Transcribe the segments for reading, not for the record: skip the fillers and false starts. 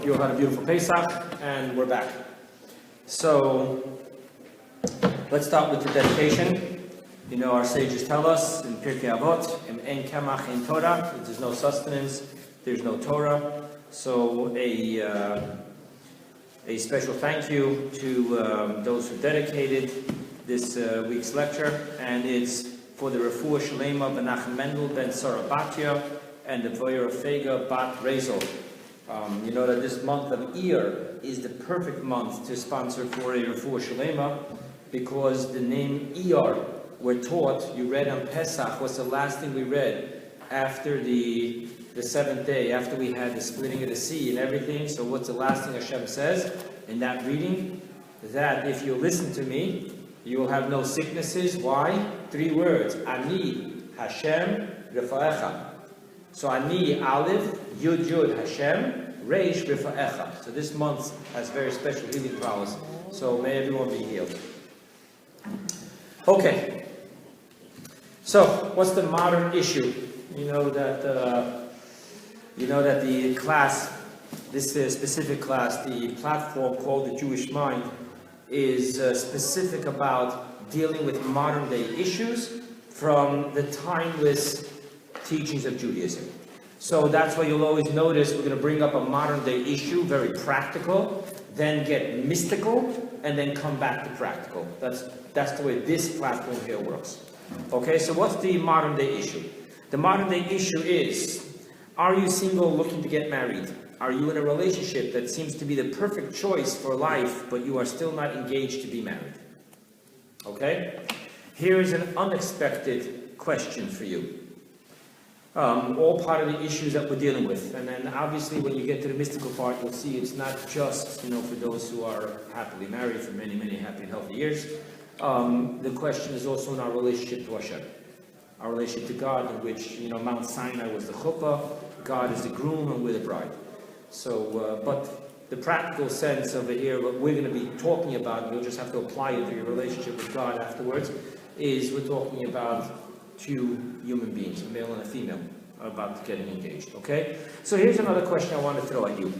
hope you all had a beautiful Pesach, and we're back. So, let's start with the dedication. You know, our sages tell us in Pirkei Avot, "Im ein kamach in Torah," if there's no sustenance, there's no Torah. So, a special thank you to those who dedicated this week's lecture, and it's for the Refuah Shalema Menachem Mendel ben Sarah Batya and the Voyer Fega Bat Rezel. You know that this month of Iyar is the perfect month to sponsor for a Refuah Shalema, because the name Iyar, we're taught, you read on Pesach, what's the last thing we read after the seventh day, after we had the splitting of the sea and everything. So what's the last thing Hashem says in that reading? That if you listen to me, you will have no sicknesses. Why? 3 words. Ani, Hashem, Rifa'echa. So Ani, Aleph, Yud Yud, Hashem, Reish, Rifa'echa. So this month has very special healing powers. So may everyone be healed. Okay. So what's the modern issue? You know that the class, this specific class, the platform called the Jewish Mind, is specific about dealing with modern day issues from the timeless teachings of Judaism. So that's why you'll always notice we're going to bring up a modern day issue, very practical, then get mystical, and then come back to practical. That's the way this platform here works. Okay, so what's the modern day issue? The modern day issue is, are you single looking to get married? Are you in a relationship that seems to be the perfect choice for life, but you are still not engaged to be married? Okay? Here is an unexpected question for you. All part of the issues that we're dealing with. And then obviously when you get to the mystical part, you'll see it's not just, for those who are happily married for many, many happy and healthy years. The question is also in our relationship to Hashem. Our relationship to God, in which, Mount Sinai was the chuppah, God is the groom, and we're the bride. So, but the practical sense over here, what we're going to be talking about, and you'll just have to apply it to your relationship with God afterwards, is we're talking about 2 human beings, a male and a female, about getting engaged, okay? So here's another question I want to throw at you.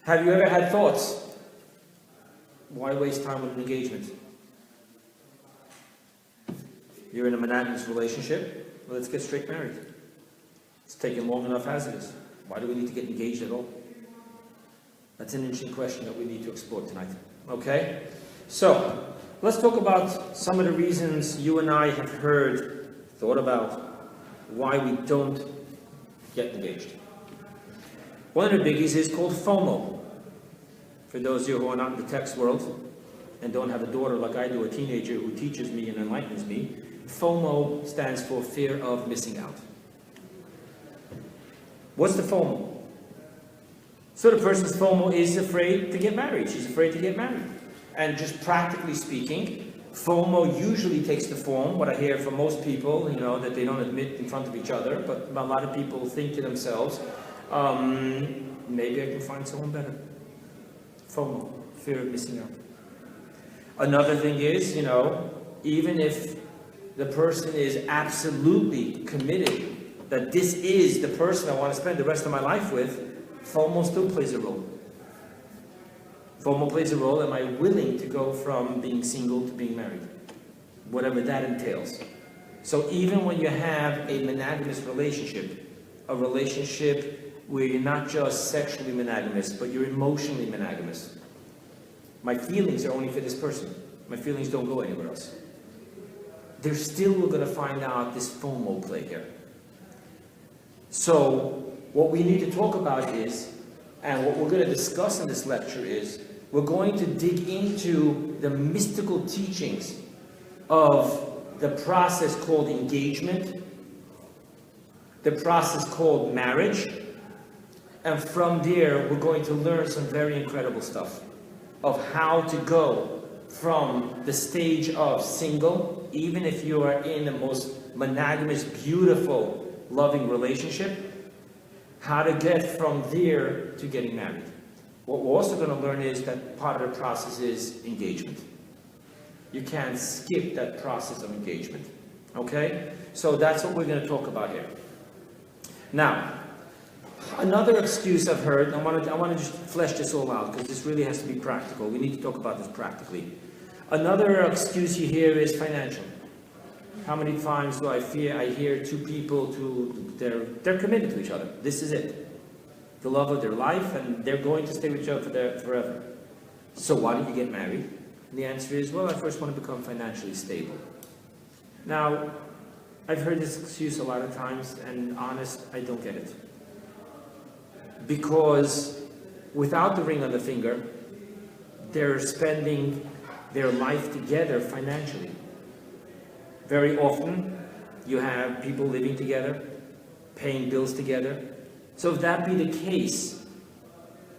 Have you ever had thoughts, why waste time with an engagement? You're in a monogamous relationship, well, let's get straight married. It's taken long enough as it is. Why do we need to get engaged at all? That's an interesting question that we need to explore tonight. Okay? So, let's talk about some of the reasons you and I have thought about why we don't get engaged. One of the biggies is called FOMO. For those of you who are not in the text world and don't have a daughter like I do, a teenager who teaches me and enlightens me, FOMO stands for fear of missing out. What's the FOMO? So the person's FOMO is afraid to get married. She's afraid to get married. And just practically speaking, FOMO usually takes the form, what I hear from most people, that they don't admit in front of each other, but a lot of people think to themselves, maybe I can find someone better. FOMO, fear of missing out. Another thing is, even if the person is absolutely committed that this is the person I want to spend the rest of my life with, FOMO still plays a role. FOMO plays a role. Am I willing to go from being single to being married? Whatever that entails. So even when you have a monogamous relationship, a relationship where you're not just sexually monogamous, but you're emotionally monogamous. My feelings are only for this person. My feelings don't go anywhere else. They're still going to find out this FOMO play here. So what we need to talk about is, and what we're going to discuss in this lecture is, we're going to dig into the mystical teachings of the process called engagement, the process called marriage, and from there we're going to learn some very incredible stuff of how to go from the stage of single, even if you are in the most monogamous, beautiful, loving relationship, how to get from there to getting married. What we're also going to learn is that part of the process is engagement. You can't skip that process of engagement. Okay? So that's what we're going to talk about here. Now, Another excuse I've heard, I want to just flesh this all out because this really has to be practical. We need to talk about this practically. Another excuse you hear is financial. How many times do I hear two people they're committed to each other. This is it. The love of their life, and they're going to stay with each other forever. So why did you get married? And the answer is, well, I first want to become financially stable. Now, I've heard this excuse a lot of times, and honest, I don't get it. Because without the ring on the finger, they're spending their life together financially. Very often, you have people living together, paying bills together. So if that be the case,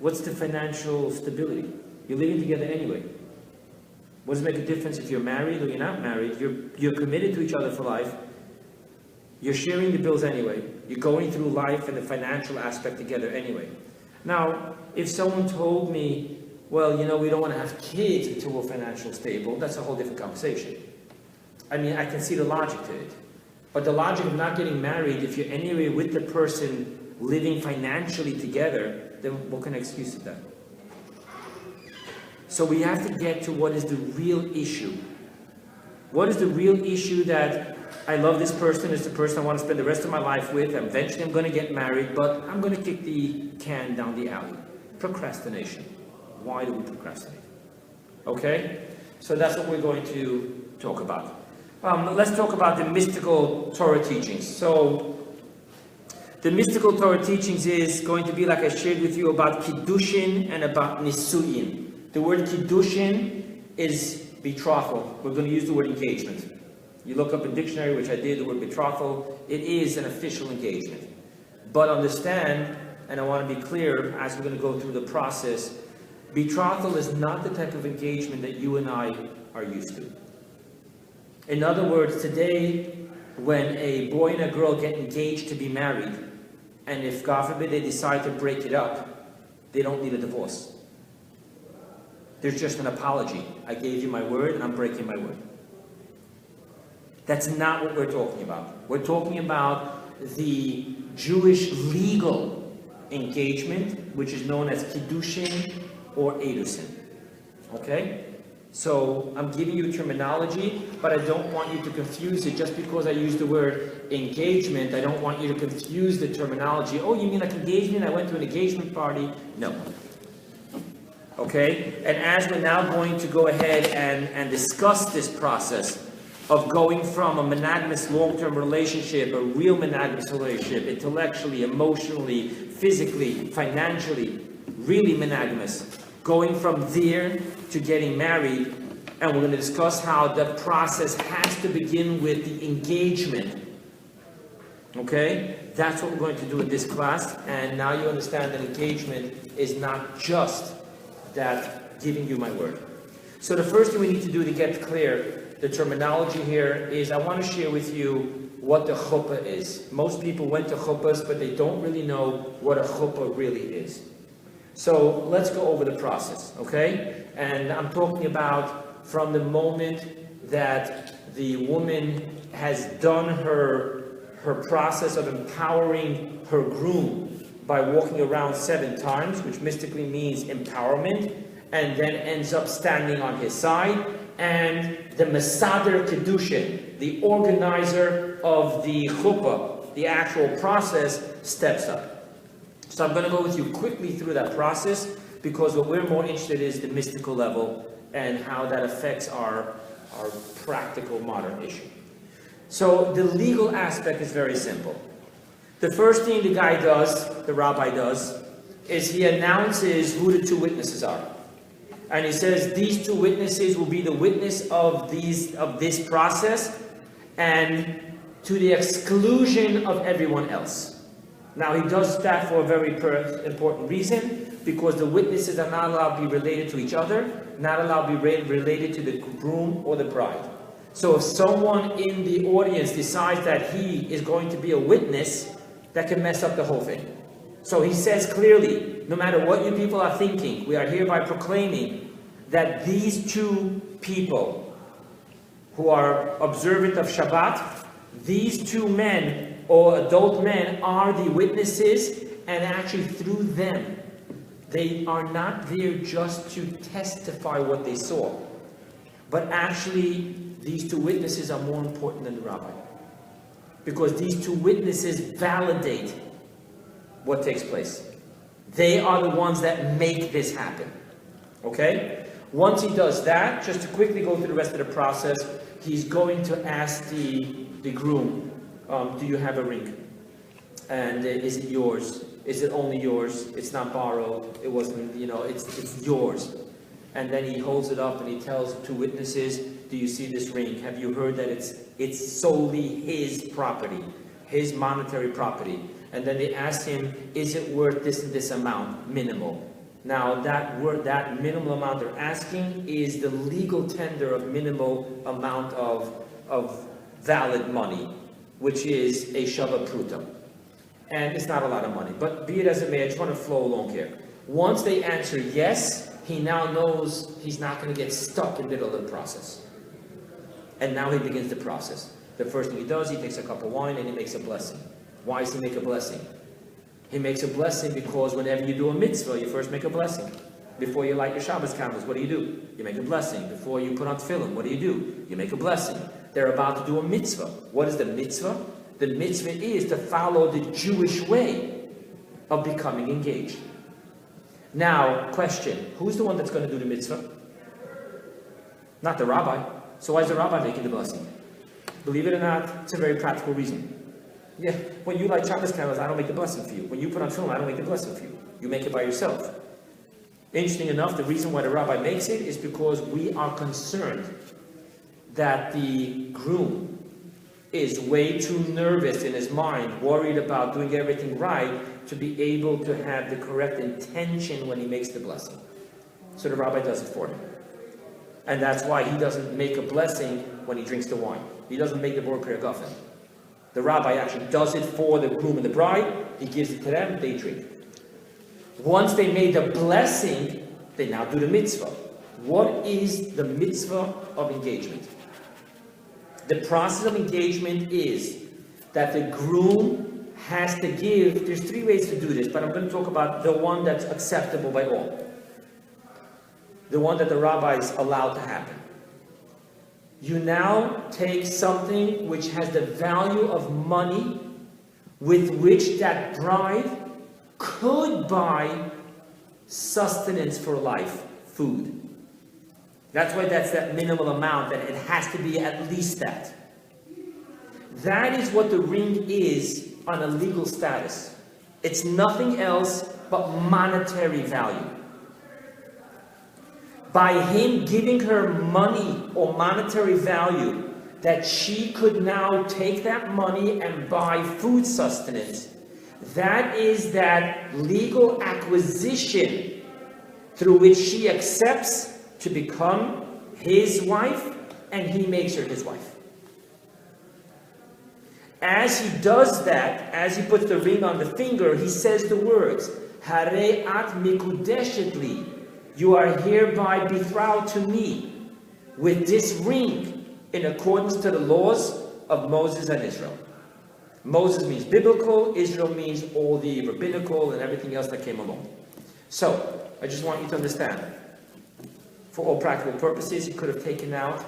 what's the financial stability? You're living together anyway. What does it make a difference if you're married or you're not married? You're committed to each other for life. You're sharing the bills anyway. You're going through life and the financial aspect together anyway. Now, if someone told me, well, we don't want to have kids until we're financially stable, that's a whole different conversation. I mean, I can see the logic to it. But the logic of not getting married, if you're anyway with the person living financially together, then what kind of excuse is that? So we have to get to what is the real issue. What is the real issue that I love this person, it's the person I want to spend the rest of my life with, eventually I'm going to get married, but I'm going to kick the can down the alley. Procrastination. Why do we procrastinate? Okay? So that's what we're going to talk about. Let's talk about the mystical Torah teachings. So, the mystical Torah teachings is going to be like I shared with you about Kiddushin and about Nisuyin. The word Kiddushin is betrothal. We're going to use the word engagement. You look up a dictionary, which I did, the word betrothal. It is an official engagement. But understand, and I want to be clear as we're going to go through the process, betrothal is not the type of engagement that you and I are used to. In other words, today, when a boy and a girl get engaged to be married, and if, God forbid, they decide to break it up, they don't need a divorce. There's just an apology. I gave you my word, and I'm breaking my word. That's not what we're talking about. We're talking about the Jewish legal engagement, which is known as Kiddushin or Erusin. Okay? So I'm giving you terminology, but I don't want you to confuse it. Just because I use the word engagement, I don't want you to confuse the terminology. Oh, you mean like engagement? I went to an engagement party. No. Okay? And as we're now going to go ahead and discuss this process of going from a monogamous long-term relationship, a real monogamous relationship, intellectually, emotionally, physically, financially, really monogamous, going from there to getting married, and we're going to discuss how the process has to begin with the engagement. Okay? That's what we're going to do in this class, and now you understand that engagement is not just that giving you my word. So the first thing we need to do to get clear, the terminology here is I want to share with you what the chuppah is. Most people went to chuppahs, but they don't really know what a chuppah really is. So let's go over the process, okay? And I'm talking about from the moment that the woman has done her process of empowering her groom by walking around 7 times, which mystically means empowerment, and then ends up standing on his side, and the Mesader Kiddushin, the organizer of the chuppah, the actual process, steps up. So I'm going to go with you quickly through that process, because what we're more interested in is the mystical level and how that affects our practical modern issue. So the legal aspect is very simple. The first thing the guy does, the rabbi does, is he announces who the 2 witnesses are. And he says these 2 witnesses will be the witness of this process, and to the exclusion of everyone else. Now he does that for a very important reason, because the witnesses are not allowed to be related to each other, not allowed to be related to the groom or the bride. So if someone in the audience decides that he is going to be a witness, that can mess up the whole thing. So he says clearly, no matter what you people are thinking, we are hereby proclaiming that these 2 people who are observant of Shabbat, these 2 men or adult men are the witnesses, and actually through them, they are not there just to testify what they saw, but actually these two witnesses are more important than the rabbi, because these two witnesses validate what takes place. They are the ones that make this happen. Okay? Once he does that, just to quickly go through the rest of the process, he's going to ask the groom, do you have a ring? And is it yours? Is it only yours? It's not borrowed. It wasn't, it's yours. And then he holds it up and he tells the two witnesses, do you see this ring? Have you heard that it's solely his property, his monetary property? And then they ask him, is it worth this and this amount, minimal? Now that minimal amount they're asking is the legal tender of minimal amount of valid money, which is a shava pruta. And it's not a lot of money, but be it as it may, I just want to flow along here. Once they answer yes, he now knows he's not going to get stuck in the middle of the process. And now he begins the process. The first thing he does, he takes a cup of wine and he makes a blessing. Why does he make a blessing? He makes a blessing because whenever you do a mitzvah, you first make a blessing. Before you light your Shabbos candles, what do? You make a blessing. Before you put on tefillin, what do? You make a blessing. They're about to do a mitzvah. What is the mitzvah? The mitzvah is to follow the Jewish way of becoming engaged. Now, question, who's the one that's going to do the mitzvah? Not the rabbi. So why is the rabbi making the blessing? Believe it or not, it's a very practical reason. Yeah, when you light Shabbos candles, I don't make the blessing for you. When you put on tefillin, I don't make the blessing for you. You make it by yourself. Interesting enough, the reason why the rabbi makes it is because we are concerned that the groom is way too nervous in his mind, worried about doing everything right to be able to have the correct intention when he makes the blessing. So the rabbi does it for him. And that's why he doesn't make a blessing when he drinks the wine. He doesn't make the Bor Kriya Gafen. The rabbi actually does it for the groom and the bride. He gives it to them, they drink. Once they made the blessing, they now do the mitzvah. What is the mitzvah of engagement? The process of engagement is that the groom has to give, there's three ways to do this, but I'm going to talk about the one that's acceptable by all. The one that the rabbis allowed to happen. You now take something which has the value of money with which that bride could buy sustenance for life, food. That's why that's that minimal amount, that it has to be at least that. That is what the ring is on a legal status. It's nothing else but monetary value. By him giving her money or monetary value, that she could now take that money and buy food sustenance, that is that legal acquisition through which she accepts to become his wife, and he makes her his wife. As he does that, as he puts the ring on the finger, he says the words, Harei at mikudeshet li, you are hereby betrothed to me with this ring in accordance to the laws of Moses and Israel. Moses means biblical, Israel means all the rabbinical and everything else that came along. So, I just want you to understand, for all practical purposes, he could have taken out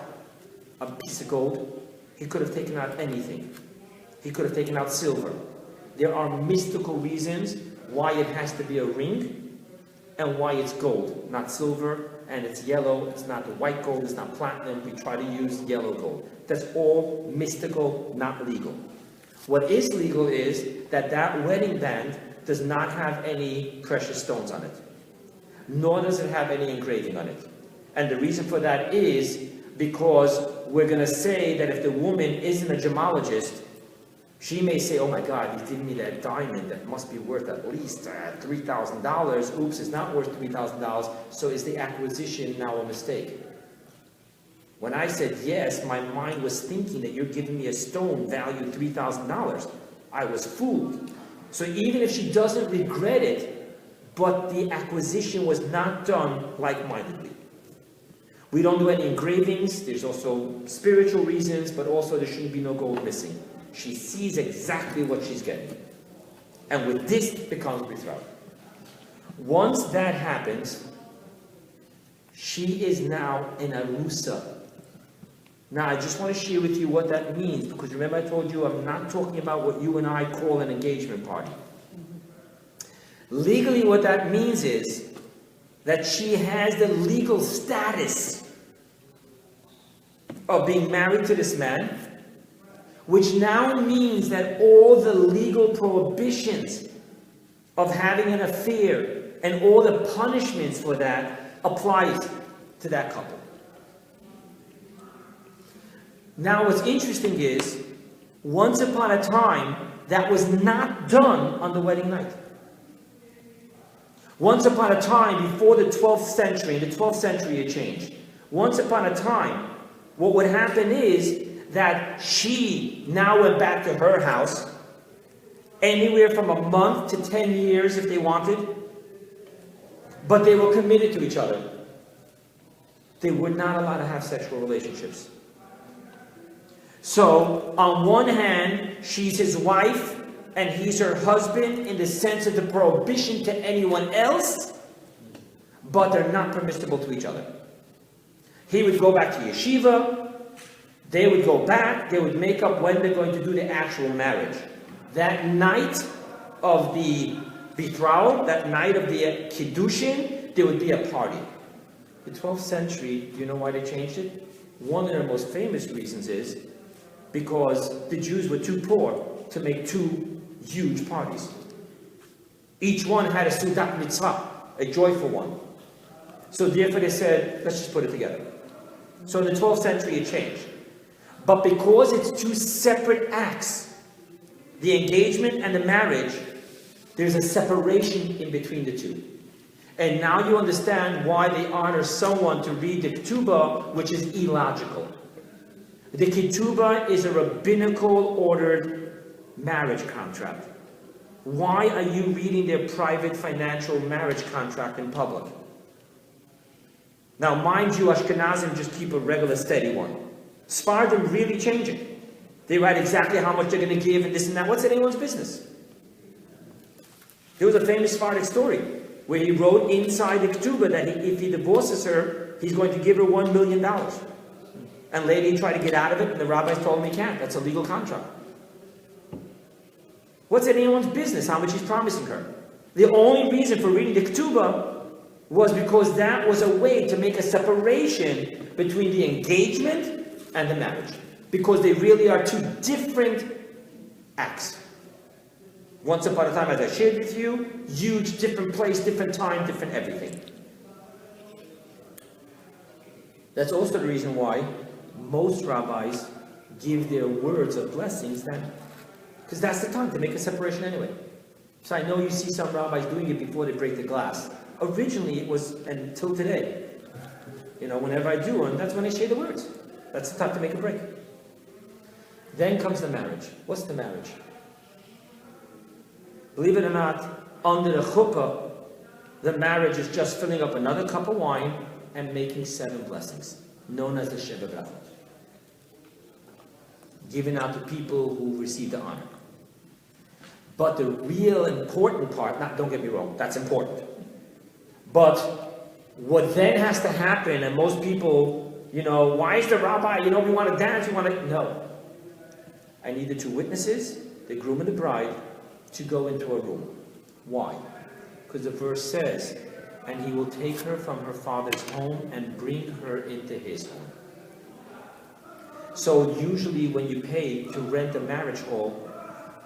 a piece of gold. He could have taken out anything. He could have taken out silver. There are mystical reasons why it has to be a ring and why it's gold, not silver, and it's yellow. It's not the white gold, it's not platinum. We try to use yellow gold. That's all mystical, not legal. What is legal is that that wedding band does not have any precious stones on it, nor does it have any engraving on it. And the reason for that is because we're going to say that if the woman isn't a gemologist, she may say, oh my God, he's giving me that diamond that must be worth at least $3,000. Oops, it's not worth $3,000. So is the acquisition now a mistake? When I said yes, my mind was thinking that you're giving me a stone valued $3,000. I was fooled. So even if she doesn't regret it, but the acquisition was not done like-mindedly. We don't do any engravings. There's also spiritual reasons, but also there shouldn't be no gold missing. She sees exactly what she's getting. And with this, it becomes betrothed. Once that happens, she is now an arusa. Now, I just want to share with you what that means, because remember I told you I'm not talking about what you and I call an engagement party. Legally, what that means is that she has the legal status of being married to this man, which now means that all the legal prohibitions of having an affair and all the punishments for that applies to that couple. Now what's interesting is, once upon a time, that was not done on the wedding night. Once upon a time, before the 12th century, in the 12th century it changed. Once upon a time, what would happen is that she now went back to her house, anywhere from a month to 10 years if they wanted, but they were committed to each other. They were not allowed to have sexual relationships. So, on one hand, she's his wife, and he's her husband in the sense of the prohibition to anyone else, but they're not permissible to each other. He would go back to yeshiva, they would go back, they would make up when they're going to do the actual marriage. That night of the betrothal, that night of the kiddushin, there would be a party. The 12th century, do you know why they changed it? One of their most famous reasons is because the Jews were too poor to make two huge parties. Each one had a sudat mitzvah, a joyful one. So therefore they said, let's just put it together. So in the 12th century it changed. But because it's two separate acts, the engagement and the marriage, there's a separation in between the two. And now you understand why they honor someone to read the ketubah, which is illogical. The ketubah is a rabbinical ordered marriage contract. Why are you reading their private financial marriage contract in public? Now, mind you, Ashkenazim just keep a regular steady one. Sephardim really change it. They write exactly how much they're going to give and this and that. What's anyone's business? There was a famous Sephardic story where he wrote inside the ketubah that if he divorces her, he's going to give her $1 million. And later he tried to get out of it, and the rabbis told him he can't. That's a legal contract. What's anyone's business how much he's promising her? The only reason for reading the ketubah was because that was a way to make a separation between the engagement and the marriage. Because they really are two different acts. Once upon a time, as I shared with you, huge, different place, different time, different everything. That's also the reason why most rabbis give their words of blessings then. Because that's the time to make a separation anyway. So I know you see some rabbis doing it before they break the glass. Originally it was, until today, whenever I do one, that's when I say the words. That's the time to make a break. Then comes the marriage. What's the marriage? Believe it or not, under the chuppah, the marriage is just filling up another cup of wine and making 7 blessings, known as the Sheva Brachot, given out to people who receive the honor. But the real important part, don't get me wrong, that's important. But what then has to happen, and most people, why is the rabbi, we want to dance, no. I need the 2 witnesses, the groom and the bride, to go into a room. Why? Because the verse says, and he will take her from her father's home and bring her into his home. So usually when you pay to rent a marriage hall,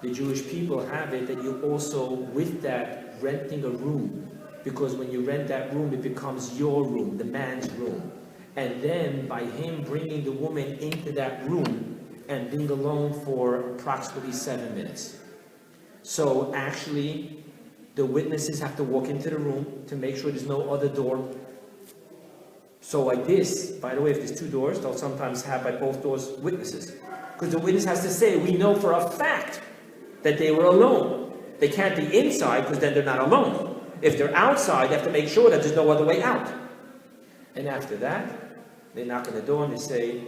the Jewish people have it that you also, with that, renting a room. Because when you rent that room, it becomes your room, the man's room. And then by him bringing the woman into that room and being alone for approximately 7 minutes. So actually, the witnesses have to walk into the room to make sure there's no other door. So like this, by the way, if there's 2 doors, they'll sometimes have by both doors witnesses. Because the witness has to say, we know for a fact that they were alone. They can't be inside because then they're not alone. If they're outside, they have to make sure that there's no other way out. And after that, they knock on the door and they say,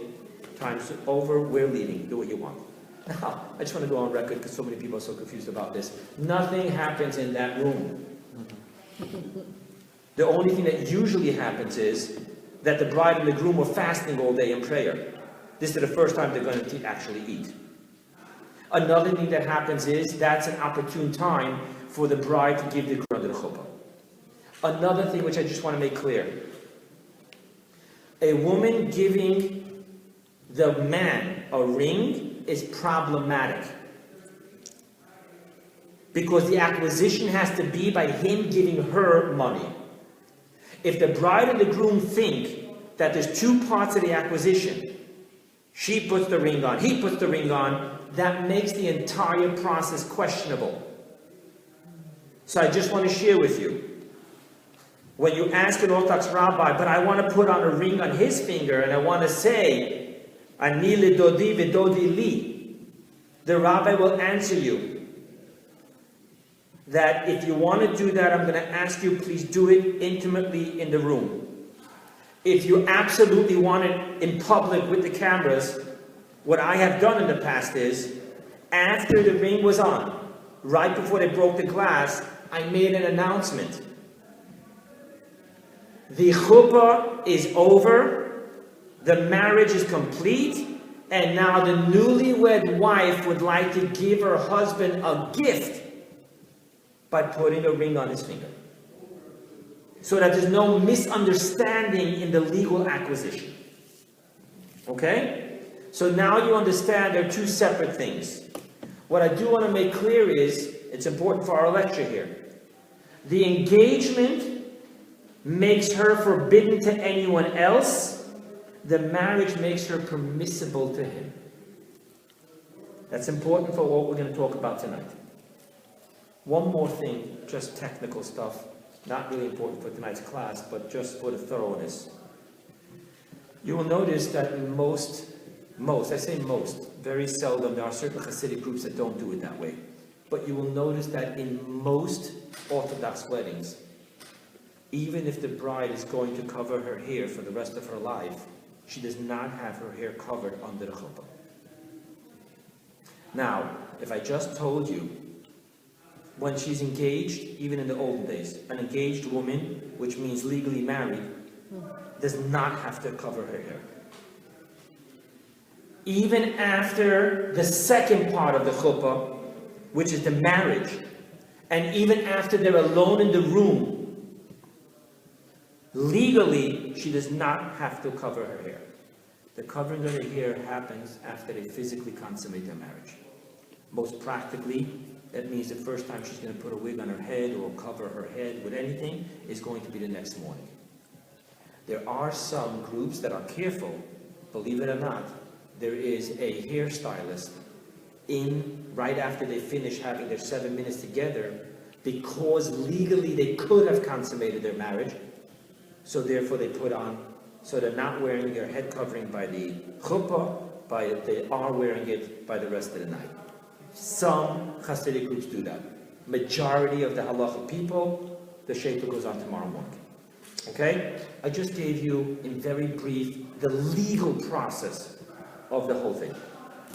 time's over, we're leaving, do what you want. Now, I just want to go on record because so many people are so confused about this. Nothing happens in that room. The only thing that usually happens is that the bride and the groom were fasting all day in prayer. This is the first time they're going to actually eat. Another thing that happens is that's an opportune time for the bride to give the groom under the chuppah. Another thing which I just want to make clear. A woman giving the man a ring is problematic. Because the acquisition has to be by him giving her money. If the bride and the groom think that there's two parts of the acquisition, she puts the ring on, he puts the ring on, that makes the entire process questionable. So I just want to share with you, when you ask an Orthodox rabbi, but I want to put on a ring on his finger and I want to say, Ani le dodi v'dodi li, the rabbi will answer you that if you want to do that, I'm going to ask you, please do it intimately in the room. If you absolutely want it in public with the cameras, what I have done in the past is, after the ring was on, right before they broke the glass, I made an announcement. The chuppah is over, the marriage is complete, and now the newlywed wife would like to give her husband a gift by putting a ring on his finger. So that there's no misunderstanding in the legal acquisition. Okay? So now you understand there are two separate things. What I do want to make clear is, it's important for our lecture here. The engagement makes her forbidden to anyone else. The marriage makes her permissible to him. That's important for what we're going to talk about tonight. One more thing, just technical stuff, not really important for tonight's class, but just for the thoroughness. You will notice that in most, I say most, very seldom, there are certain Hasidic groups that don't do it that way. But you will notice that in most Orthodox weddings, even if the bride is going to cover her hair for the rest of her life, she does not have her hair covered under the chuppah. Now, if I just told you, when she's engaged, even in the olden days, an engaged woman, which means legally married, does not have to cover her hair. Even after the second part of the chuppah, which is the marriage, and even after they're alone in the room, legally, she does not have to cover her hair. The covering of her hair happens after they physically consummate their marriage. Most practically, that means the first time she's going to put a wig on her head or cover her head with anything is going to be the next morning. There are some groups that are careful, believe it or not. There is a hairstylist right after they finish having their 7 minutes together, because legally they could have consummated their marriage, so therefore they put on, so they're not wearing their head covering by the chuppah, they are wearing it by the rest of the night. Some Hasidic groups do that. Majority of the halachic people, the sheitel goes on tomorrow morning. Okay? I just gave you, in very brief, the legal process of the whole thing.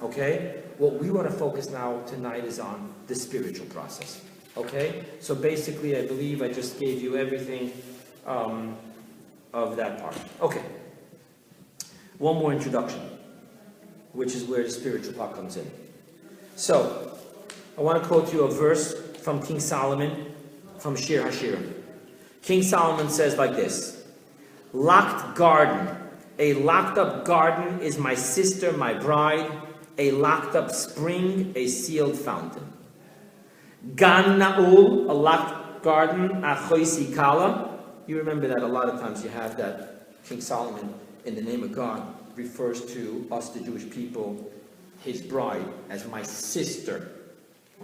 Okay? What we want to focus now tonight is on the spiritual process. Okay? So basically, I believe I just gave you everything of that part. Okay. One more introduction, which is where the spiritual part comes in. So, I want to quote you a verse from King Solomon, from Shir HaShirim. King Solomon says like this: locked garden. A locked up garden is my sister, my bride. A locked up spring, a sealed fountain. Gan Na'ul, a locked garden, Achoisi Kala. You remember that a lot of times you have that King Solomon, in the name of God, refers to us, the Jewish people, his bride, as my sister.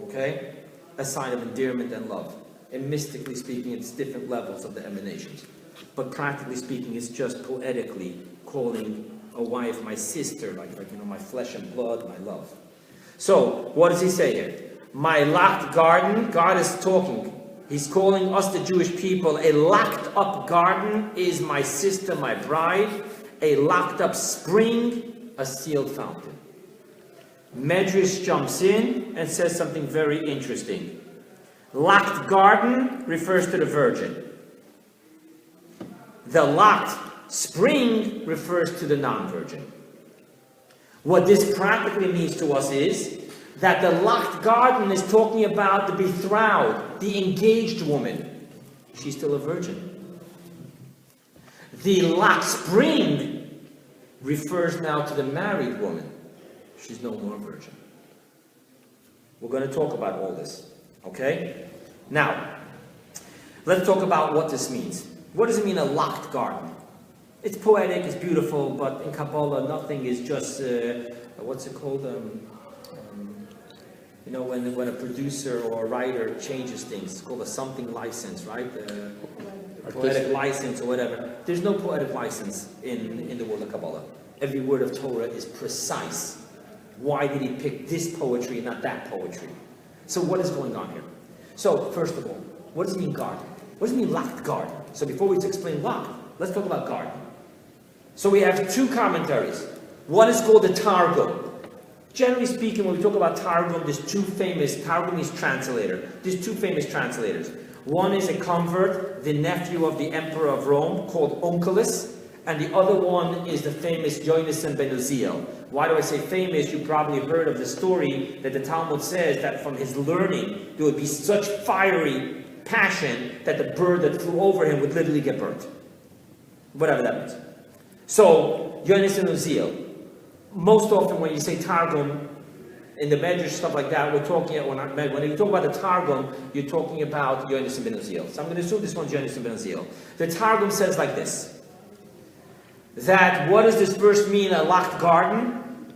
Okay? A sign of endearment and love. And mystically speaking, it's different levels of the emanations. But practically speaking, it's just poetically calling a wife my sister, like my flesh and blood, my love. So, what does he say here? My locked garden, God is talking. He's calling us, the Jewish people, a locked up garden is my sister, my bride. A locked up spring, a sealed fountain. Medrash jumps in and says something very interesting. Locked garden refers to the virgin. The locked spring refers to the non-virgin. What this practically means to us is that the locked garden is talking about the betrothed, the engaged woman. She's still a virgin. The locked spring refers now to the married woman. She's no more a virgin. We're going to talk about all this. Okay? Now, let's talk about what this means. What does it mean, a locked garden? It's poetic, it's beautiful, but in Kabbalah, nothing is just, what's it called? You know, when a producer or a writer changes things, it's called a something license, right? Poetic license or whatever. There's no poetic license in the world of Kabbalah. Every word of Torah is precise. Why did he pick this poetry and not that poetry? So what is going on here? So, first of all, what does it mean garden? What does it mean locked garden? So before we explain locked, let's talk about garden. So we have two commentaries. One is called the Targum. Generally speaking, when we talk about Targum, there's two famous, Targum means translator. There's two famous translators. One is a convert, the nephew of the emperor of Rome, called Onkelos, and the other one is the famous Yonasan ben Uziel. Why do I say famous? You probably heard of the story that the Talmud says that from his learning, there would be such fiery passion that the bird that flew over him would literally get burnt. Whatever that means. So, Yonasan ben Uziel. Most often when you say Targum, in the Medrash, stuff like that, we're talking, when you talk about the Targum, you're talking about Yonasan ben Uziel. So I'm going to assume this one's Yonasan ben Uziel. The Targum says like this, that what does this verse mean, a locked garden?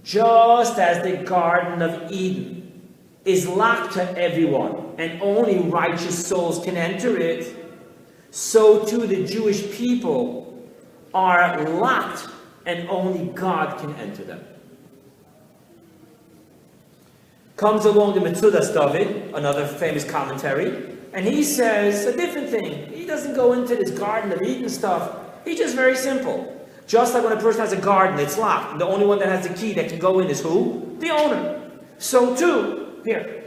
Just as the Garden of Eden is locked to everyone, and only righteous souls can enter it, so too the Jewish people are locked and only God can enter them. Comes along the Metzora David, another famous commentary, and he says a different thing. He doesn't go into this Garden of Eden stuff. He's just very simple. Just like when a person has a garden, it's locked, and the only one that has the key that can go in is who? The owner. So too, here,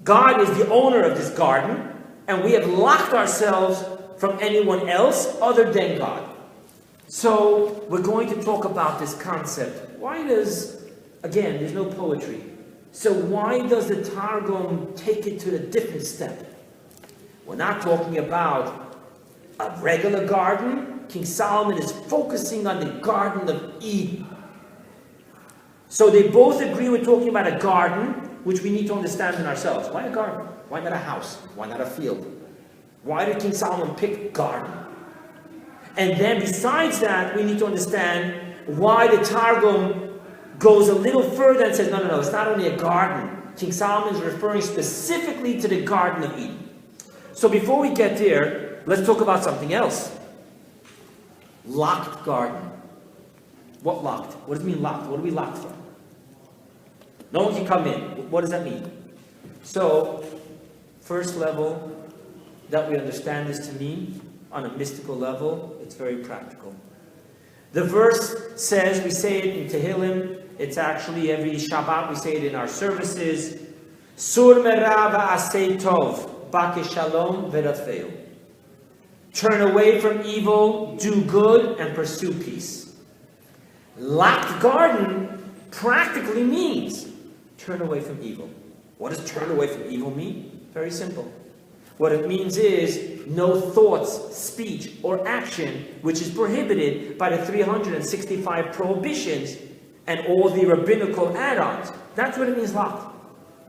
God is the owner of this garden, and we have locked ourselves from anyone else other than God. So, we're going to talk about this concept. Why does, again, there's no poetry. So why does the Targum take it to a different step? We're not talking about a regular garden. King Solomon is focusing on the Garden of Eden. So they both agree we're talking about a garden, which we need to understand in ourselves. Why a garden? Why not a house? Why not a field? Why did King Solomon pick garden? And then besides that, we need to understand why the Targum goes a little further and says, no, it's not only a garden. King Solomon is referring specifically to the Garden of Eden. So before we get there, let's talk about something else. Locked garden. What locked? What does it mean locked? What are we locked from? No one can come in. What does that mean? So, first level that we understand this to mean, on a mystical level, it's very practical. The verse says, we say it in Tehillim, it's actually every Shabbat, we say it in our services, Sur merava asay tov, bake shalom verafeu. Turn away from evil, do good, and pursue peace. Locked garden practically means turn away from evil. What does turn away from evil mean? Very simple. What it means is no thoughts, speech, or action which is prohibited by the 365 prohibitions and all the rabbinical add-ons. That's what it means locked.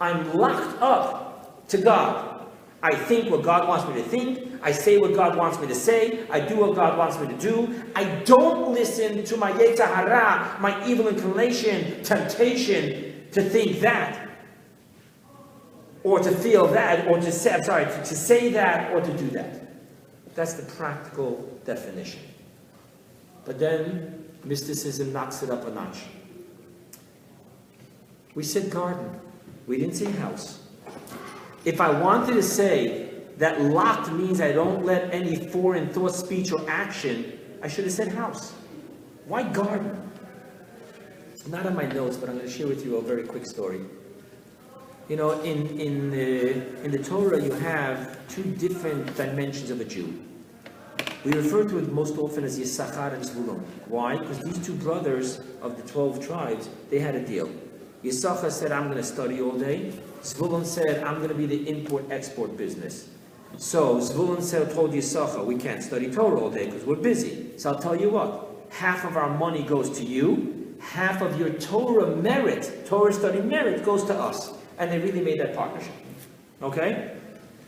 I'm locked up to God. I think what God wants me to think. I say what God wants me to say. I do what God wants me to do. I don't listen to my yetzer hara, my evil inclination, temptation to think that, or to feel that, or to say that, or to do that. That's the practical definition. But then mysticism knocks it up a notch. We said garden. We didn't say house. If I wanted to say that locked means I don't let any foreign thought, speech, or action, I should have said house. Why garden? not on my notes, but I'm going to share with you a very quick story. You know, in the Torah, you have two different dimensions of a Jew. We refer to it most often as Yisachar and Zvulun. Why? Because these two brothers of the 12 tribes, they had a deal. Yisachar said, I'm going to study all day. Zvulun said, I'm going to be the import-export business. So Zvulun told Yisachar, we can't study Torah all day because we're busy. So I'll tell you what, half of our money goes to you, half of your Torah merit, Torah study merit, goes to us. And they really made that partnership. Okay?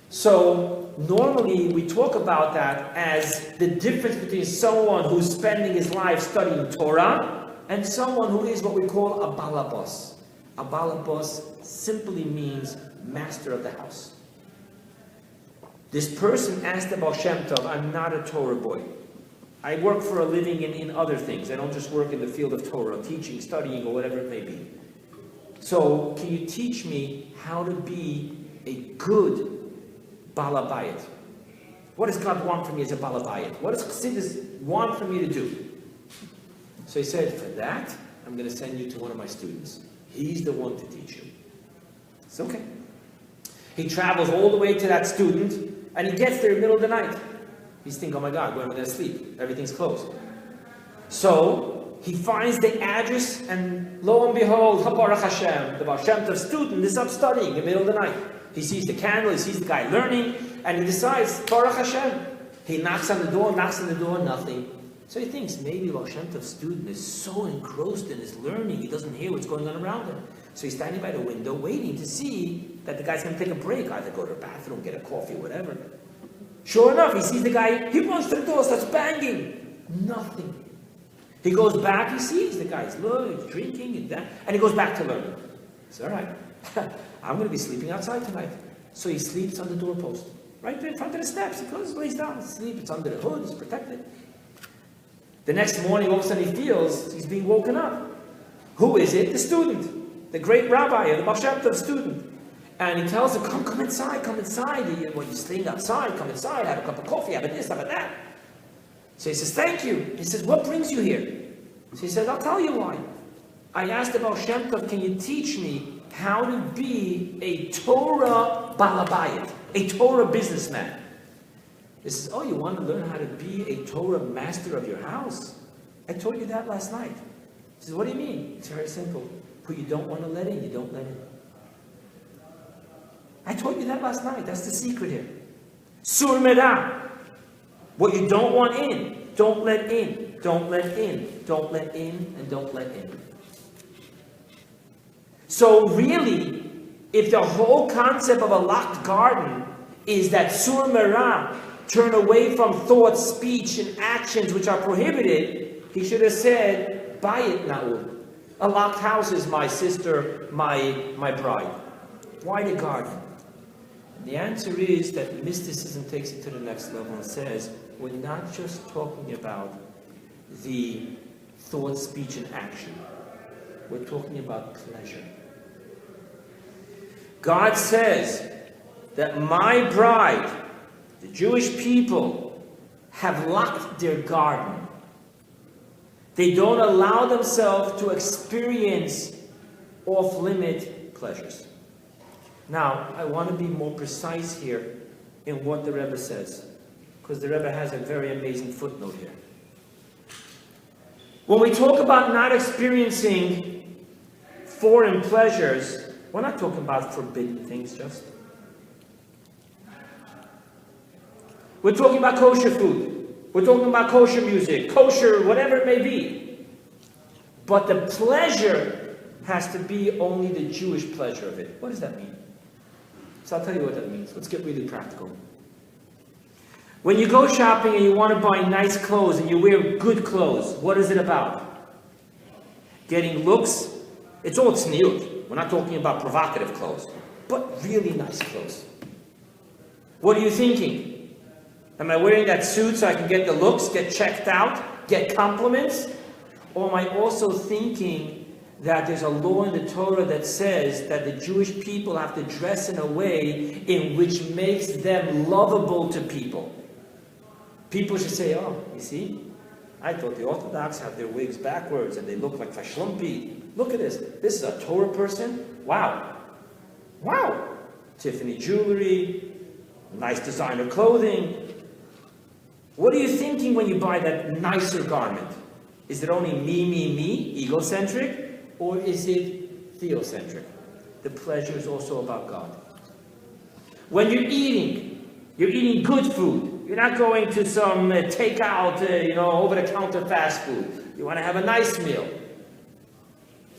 So normally we talk about that as the difference between someone who's spending his life studying Torah and someone who is what we call a balabos. A balabos simply means master of the house. This person asked the Baal Shem Tov, I'm not a Torah boy. I work for a living in other things. I don't just work in the field of Torah, teaching, studying, or whatever it may be. So can you teach me how to be a good balabayit? What does God want from me as a balabayit? What does Chassidus want from me to do? So he said, for that, I'm going to send you to one of my students. He's the one to teach you. It's okay. He travels all the way to that student, and he gets there in the middle of the night. He's thinking, oh my God, where am I going to sleep? Everything's closed. So he finds the address, and lo and behold, Baruch Hashem, the Baal Shem Tov student is up studying in the middle of the night. He sees the candle, he sees the guy learning, and he decides, Baruch Hashem. He knocks on the door, nothing. So he thinks, maybe Baal Shem Tov's student is so engrossed in his learning, he doesn't hear what's going on around him. So he's standing by the window, waiting to see that the guy's going to take a break, either go to the bathroom, get a coffee, whatever. Sure enough, he sees the guy, he runs to the door, starts banging. Nothing. He goes back, he sees the guy's learning, he's drinking, and he goes back to learning. It's all right. I'm going to be sleeping outside tonight. So he sleeps on the doorpost, right there in front of the steps. He goes, lays down, sleeps. It's under the hood, it's protected. The next morning, all of a sudden, he feels he's being woken up. Who is it? The student, the great rabbi, the Baal Shem Tov student. And he tells him, come inside. You're staying outside, come inside, have a cup of coffee, have a this, have a that. So he says, thank you. He says, what brings you here? So he says, I'll tell you why. I asked the Baal Shem Tov, can you teach me how to be a Torah balabayit, a Torah businessman? He says, oh, you want to learn how to be a Torah master of your house? I told you that last night. He says, what do you mean? It's very simple. Who you don't want to let in, you don't let in. I told you that last night. That's the secret here. Sur Merah. What you don't want in, don't let in. Don't let in. Don't let in, and don't let in. So really, if the whole concept of a locked garden is that Sur Merah, turn away from thoughts, speech, and actions which are prohibited, he should have said, Bayit Na'ul. A locked house is my sister, my bride. Why the garden? And the answer is that mysticism takes it to the next level and says, we're not just talking about the thought, speech, and action. We're talking about pleasure. God says that my bride, the Jewish people, have locked their garden. They don't allow themselves to experience off-limit pleasures. Now, I want to be more precise here in what the Rebbe says, because the Rebbe has a very amazing footnote here. When we talk about not experiencing foreign pleasures, we're not talking about forbidden things just. We're talking about kosher food. We're talking about kosher music, kosher, whatever it may be. But the pleasure has to be only the Jewish pleasure of it. What does that mean? So I'll tell you what that means. Let's get really practical. When you go shopping and you want to buy nice clothes and you wear good clothes, what is it about? Getting looks? It's all tzniut. We're not talking about provocative clothes, but really nice clothes. What are you thinking? Am I wearing that suit so I can get the looks, get checked out, get compliments? Or am I also thinking that there's a law in the Torah that says that the Jewish people have to dress in a way in which makes them lovable to people? People should say, oh, you see, I thought the Orthodox have their wigs backwards and they look like fashlumpy. Look at this. This is a Torah person. Wow. Wow. Tiffany jewelry, nice designer clothing. What are you thinking when you buy that nicer garment? Is it only me, egocentric? Or is it theocentric? The pleasure is also about God. When you're eating good food. You're not going to some takeout, over-the-counter fast food. You want to have a nice meal.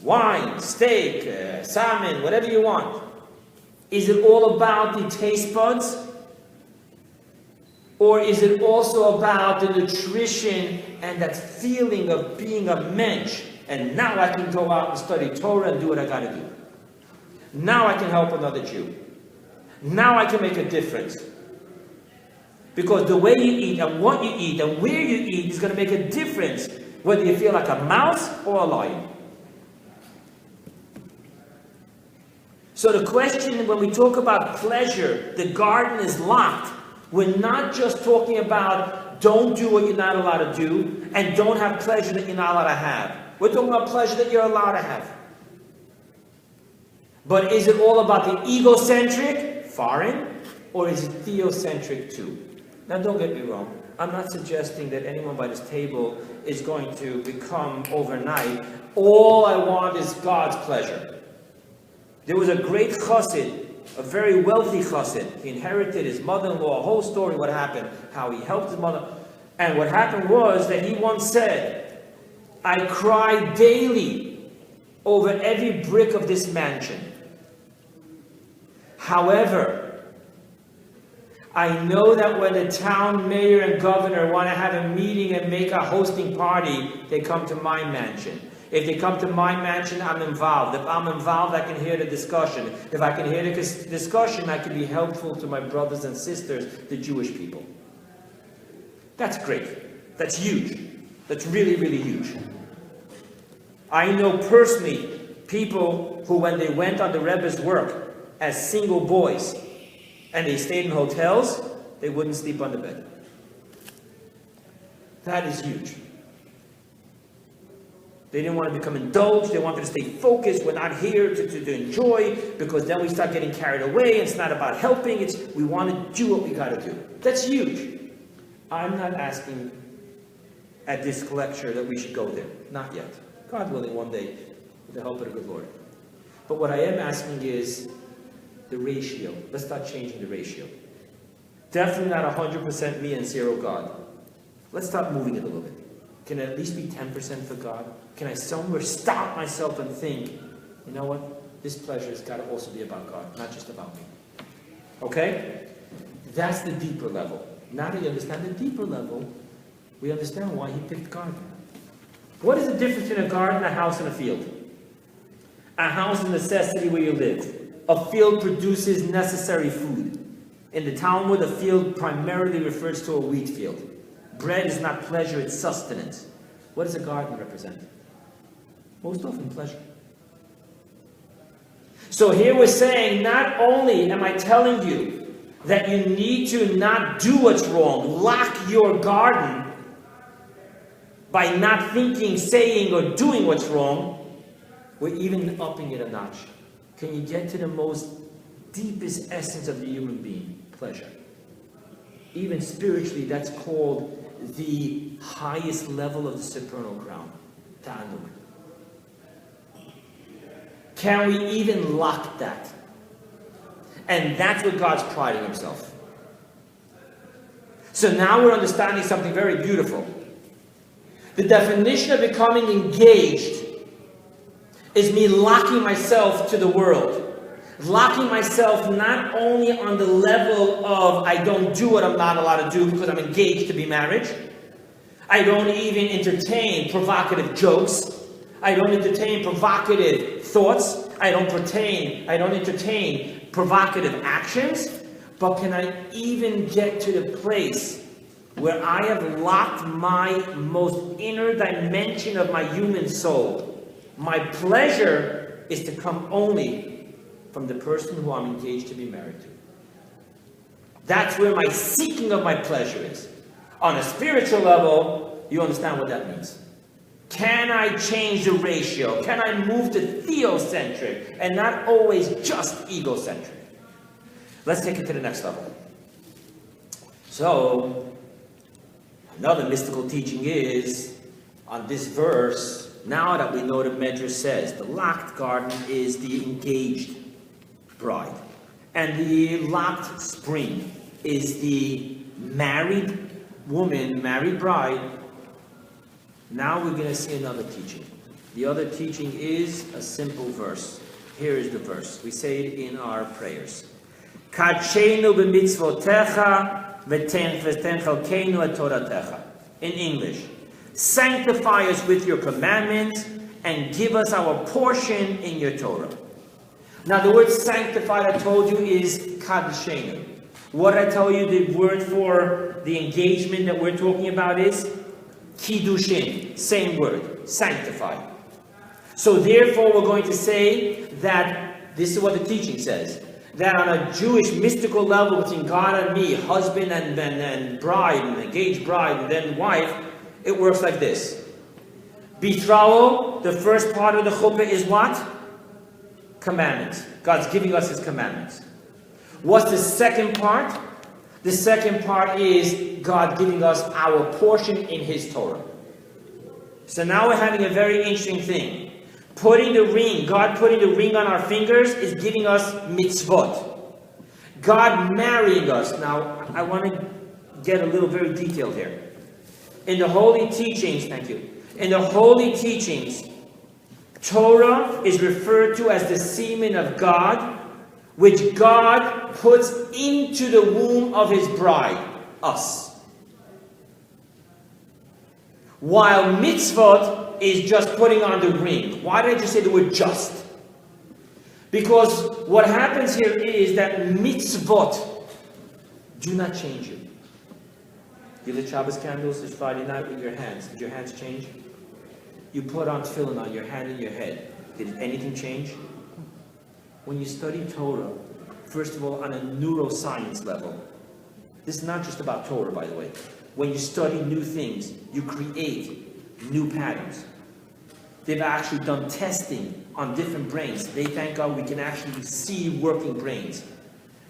Wine, steak, salmon, whatever you want. Is it all about the taste buds? Or is it also about the nutrition and that feeling of being a mensch? And now I can go out and study Torah and do what I got to do. Now I can help another Jew. Now I can make a difference. Because the way you eat and what you eat and where you eat is going to make a difference whether you feel like a mouse or a lion. So the question when we talk about pleasure, the garden is locked. We're not just talking about don't do what you're not allowed to do and don't have pleasure that you're not allowed to have. We're talking about pleasure that you're allowed to have. But is it all about the egocentric, foreign, or is it theocentric too? Now don't get me wrong. I'm not suggesting that anyone by this table is going to become overnight, all I want is God's pleasure. There was a great chassid, a very wealthy chassid. He inherited his mother-in-law, a whole story what happened, how he helped his mother. And what happened was that he once said, I cry daily over every brick of this mansion. However, I know that when the town mayor and governor want to have a meeting and make a hosting party, they come to my mansion. If they come to my mansion, I'm involved. If I'm involved, I can hear the discussion. If I can hear the discussion, I can be helpful to my brothers and sisters, the Jewish people. That's great. That's huge. That's really, really huge. I know personally people who, when they went on the Rebbe's work as single boys, and they stayed in hotels, they wouldn't sleep on the bed. That is huge. They didn't want to become indulged. They wanted to stay focused. We're not here to enjoy, because then we start getting carried away. It's not about helping. We want to do what we got to do. That's huge. I'm not asking at this lecture that we should go there. Not yet. God willing, one day, with the help of the good Lord. But what I am asking is the ratio. Let's start changing the ratio. Definitely not 100% me and 0 God. Let's start moving it a little bit. Can it at least be 10% for God? Can I somewhere stop myself and think, you know what? This pleasure has got to also be about God, not just about me. Okay? That's the deeper level. Now that you understand the deeper level, we understand why he picked garden. What is the difference between a garden, a house, and a field? A house is a necessity where you live. A field produces necessary food. In the Talmud, a field primarily refers to a wheat field. Bread is not pleasure, it's sustenance. What does a garden represent? Most often pleasure. So here we're saying, not only am I telling you that you need to not do what's wrong, lock your garden by not thinking, saying, or doing what's wrong, we're even upping it a notch. Can you get to the most deepest essence of the human being? Pleasure. Even spiritually, that's called the highest level of the supernal crown. Ta'anug. Can we even lock that? And that's what God's priding himself. So now we're understanding something very beautiful. The definition of becoming engaged is me locking myself to the world. Locking myself not only on the level of I don't do what I'm not allowed to do because I'm engaged to be married. I don't even entertain provocative jokes. I don't entertain provocative thoughts. I don't entertain provocative actions. But can I even get to the place where I have locked my most inner dimension of my human soul? My pleasure is to come only from the person who I'm engaged to be married to. That's where my seeking of my pleasure is. On a spiritual level, you understand what that means. Can I change the ratio? Can I move to theocentric and not always just egocentric? Let's take it to the next level. So, another mystical teaching is, on this verse, now that we know the Medrash says, the locked garden is the engaged bride. And the locked spring is the married woman, married bride. Now we're going to see another teaching. The other teaching is a simple verse. Here is the verse. We say it in our prayers. Kadshenu b'mitzvotecha v'tenchelkenu et toratecha. In English, sanctify us with your commandments and give us our portion in your Torah. Now the word sanctified, I told you, is kadshenu. What I tell you, the word for the engagement that we're talking about is kiddushin. Same word, sanctified. So therefore we're going to say that, this is what the teaching says, that on a Jewish mystical level between God and me, husband and bride, and engaged bride, and then wife, it works like this. Betrothal, the first part of the chuppah is what? Commandments. God's giving us His commandments. What's the second part? The second part is God giving us our portion in His Torah. So now we're having a very interesting thing. Putting the ring, God putting the ring on our fingers is giving us mitzvot. God marrying us. Now, I want to get a little very detailed here. In the holy teachings, thank you. In the holy teachings, Torah is referred to as the semen of God, which God puts into the womb of His bride, us. While mitzvot is just putting on the ring. Why did I just say the word just? Because what happens here is that mitzvot do not change you. You lit Shabbos candles this Friday night with your hands. Did your hands change? You put on tefillin on your hand and your head. Did anything change? When you study Torah, first of all, on a neuroscience level, this is not just about Torah, by the way. When you study new things, you create new patterns. They've actually done testing on different brains. They, thank God, we can actually see working brains.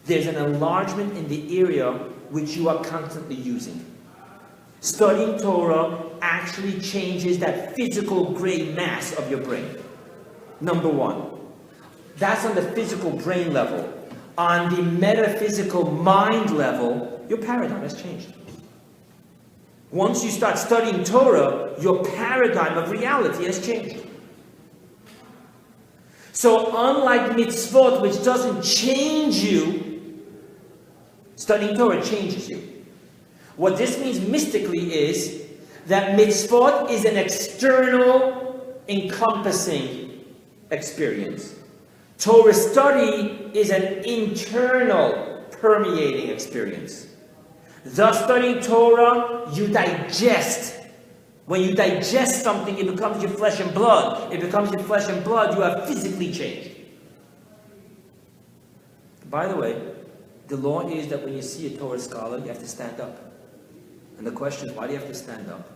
There's an enlargement in the area which you are constantly using. Studying Torah actually changes that physical gray mass of your brain. Number one. That's on the physical brain level. On the metaphysical mind level, your paradigm has changed. Once you start studying Torah, your paradigm of reality has changed. So unlike mitzvot, which doesn't change you, studying Torah changes you. What this means mystically is that mitzvot is an external, encompassing experience. Torah study is an internal, permeating experience. Thus, studying Torah, you digest. When you digest something, it becomes your flesh and blood. It becomes your flesh and blood. You have physically changed. By the way, the law is that when you see a Torah scholar, you have to stand up. And the question is, why do you have to stand up?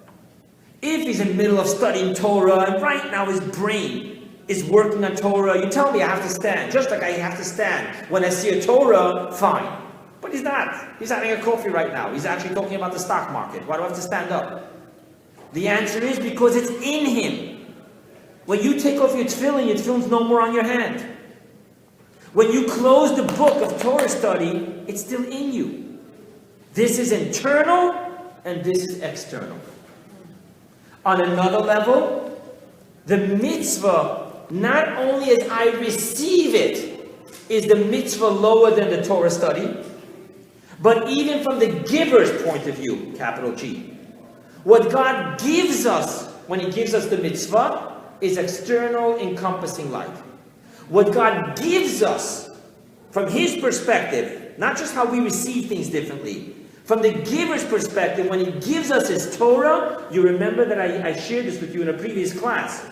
If he's in the middle of studying Torah, and right now his brain is working on Torah, you tell me I have to stand. Just like I have to stand. When I see a Torah, fine. But he's not. He's having a coffee right now. He's actually talking about the stock market. Why do I have to stand up? The answer is because it's in him. When you take off your tefillin's no more on your hand. When you close the book of Torah study, it's still in you. This is internal and this is external. On another level, the mitzvah, not only as I receive it, is the mitzvah lower than the Torah study, but even from the giver's point of view, capital G. What God gives us when He gives us the mitzvah is external, encompassing light. What God gives us from His perspective, not just how we receive things differently, from the giver's perspective, when He gives us His Torah, you remember that I shared this with you in a previous class.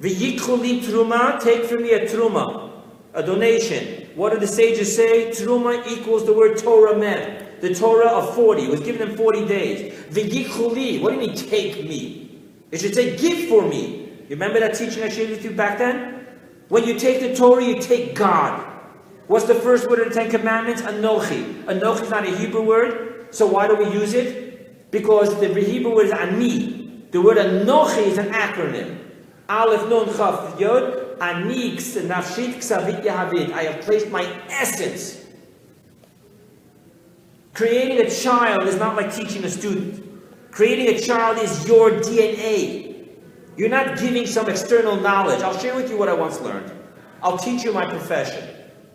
V'yikchu li truma, take from me a truma, a donation. What do the sages say? Truma equals the word Torah men. The Torah of 40 was given in 40 days. V'yikchu li, what do you mean take me? It should say, give for me. You remember that teaching I shared with you back then? When you take the Torah, you take God. What's the first word of the Ten Commandments? Anochi. Anochi is not a Hebrew word, so why do we use it? Because the Hebrew word is Ani. The word Anochi is an acronym. Aleph, Nun, Chaf, Yod. Ani, Nafshit, Ksavit, Yahavit. I have placed my essence. Creating a child is not like teaching a student. Creating a child is your DNA. You're not giving some external knowledge. I'll share with you what I once learned. I'll teach you my profession.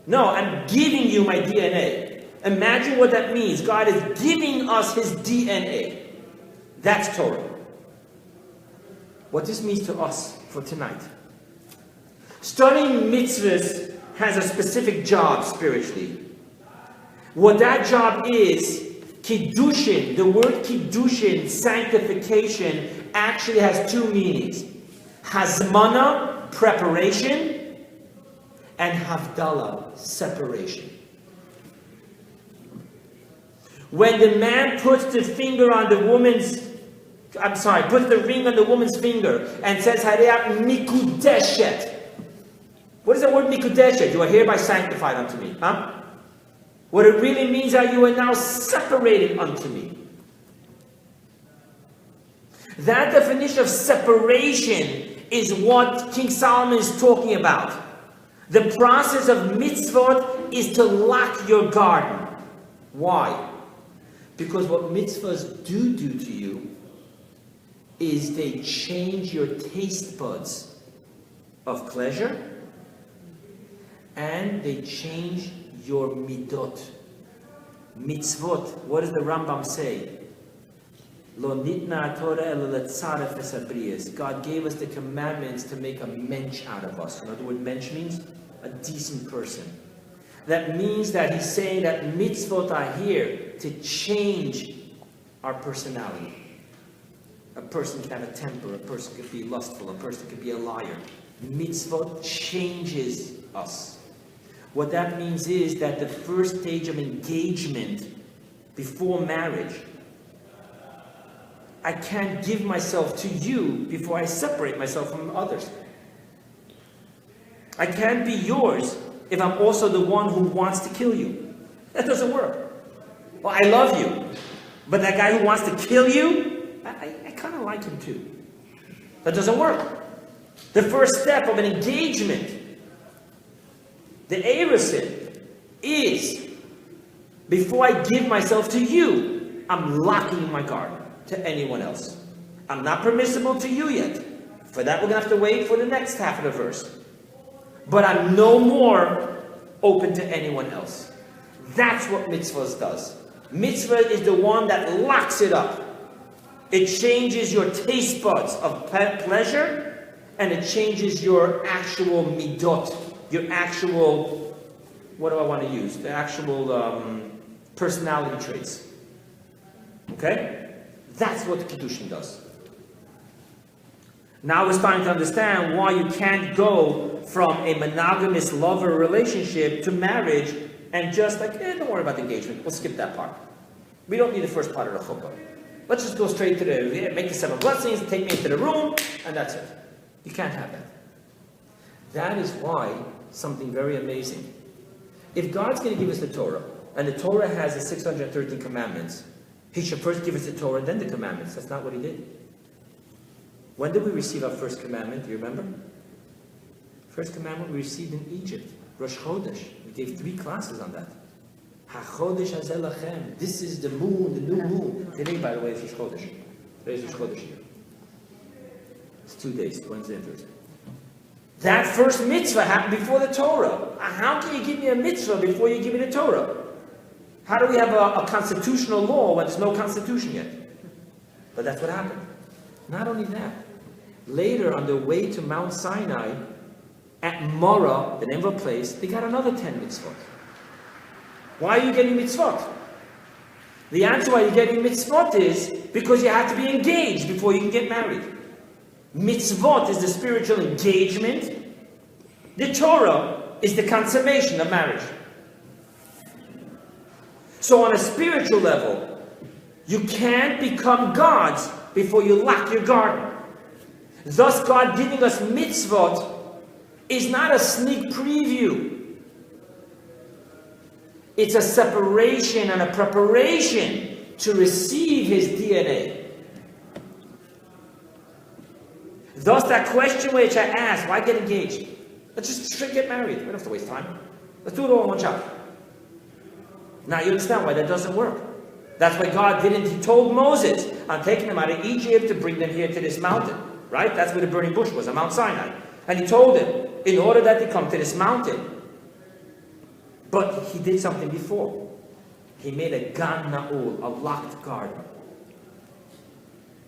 No, I'm giving you my DNA. Imagine what that means. God is giving us His DNA. That's Torah. What this means to us for tonight. Studying mitzvahs has a specific job spiritually. What that job is, Kiddushin, the word Kiddushin, sanctification, actually has two meanings. Hazmana, preparation, and Havdalah, separation. When the man puts the finger on the woman's, puts the ring on the woman's finger and says, Hareat mikudeshet. What is the word mikudeshet? You are hereby sanctified unto me. Huh? What it really means is you are now separated unto me. That definition of separation is what King Solomon is talking about. The process of mitzvot is to lock your garden. Why? Because what mitzvahs do to you is they change your taste buds of pleasure and they change your midot. Mitzvot, what does the Rambam say? Lo nitna Torah ela letzaref es habriyos. God gave us the commandments to make a mensch out of us. You know what mensch means? A decent person. That means that he's saying that mitzvot are here to change our personality. A person can have a temper, a person could be lustful, a person could be a liar. Mitzvot changes us. What that means is that the first stage of engagement before marriage, I can't give myself to you before I separate myself from others. I can't be yours if I'm also the one who wants to kill you. That doesn't work. Well, I love you, but that guy who wants to kill you, I kind of like him too. That doesn't work. The first step of an engagement, the erusin, is before I give myself to you, I'm locking my garden to anyone else. I'm not permissible to you yet. For that, we're going to have to wait for the next half of the verse. But I'm no more open to anyone else. That's what mitzvahs does. Mitzvah is the one that locks it up. It changes your taste buds of pleasure, and it changes your actual midot, your actual, what do I want to use? The actual personality traits. Okay? That's what Kiddushin does. Now we're starting to understand why you can't go from a monogamous lover relationship to marriage and just like, don't worry about the engagement. We'll skip that part. We don't need the first part of the chuppah. Let's just go straight to make the 7 blessings, take me into the room, and that's it. You can't have that. That is why something very amazing. If God's going to give us the Torah, and the Torah has the 613 commandments, He should first give us the Torah, then the commandments. That's not what He did. When did we receive our first commandment? Do you remember? First commandment we received in Egypt, Rosh Chodesh. We gave 3 classes on that. HaChodesh Hazeh Lachem. This is the moon, the new moon. Today, by the way, is Rosh Chodesh. Today is Rosh Chodesh here. It's 2 days, Wednesday and Thursday. That first mitzvah happened before the Torah. How can you give me a mitzvah before you give me the Torah? How do we have a constitutional law when there's no constitution yet? But that's what happened. Not only that, later on their way to Mount Sinai, at Morah, the name of a place, they got another 10 mitzvot. Why are you getting mitzvot? The answer why you're getting mitzvot is because you have to be engaged before you can get married. Mitzvot is the spiritual engagement. The Torah is the consummation of marriage. So on a spiritual level, you can't become gods before you lock your garden. Thus, God giving us mitzvot is not a sneak preview. It's a separation and a preparation to receive His DNA. Thus, that question which I asked, why get engaged? Let's just get married. We don't have to waste time. Let's do it all in one shot. Now you understand why that doesn't work. That's why God didn't. He told Moses, I'm taking them out of Egypt to bring them here to this mountain. Right? That's where the burning bush was, on Mount Sinai. And He told him, in order that they come to this mountain. But He did something before. He made a gan na'ul, a locked garden.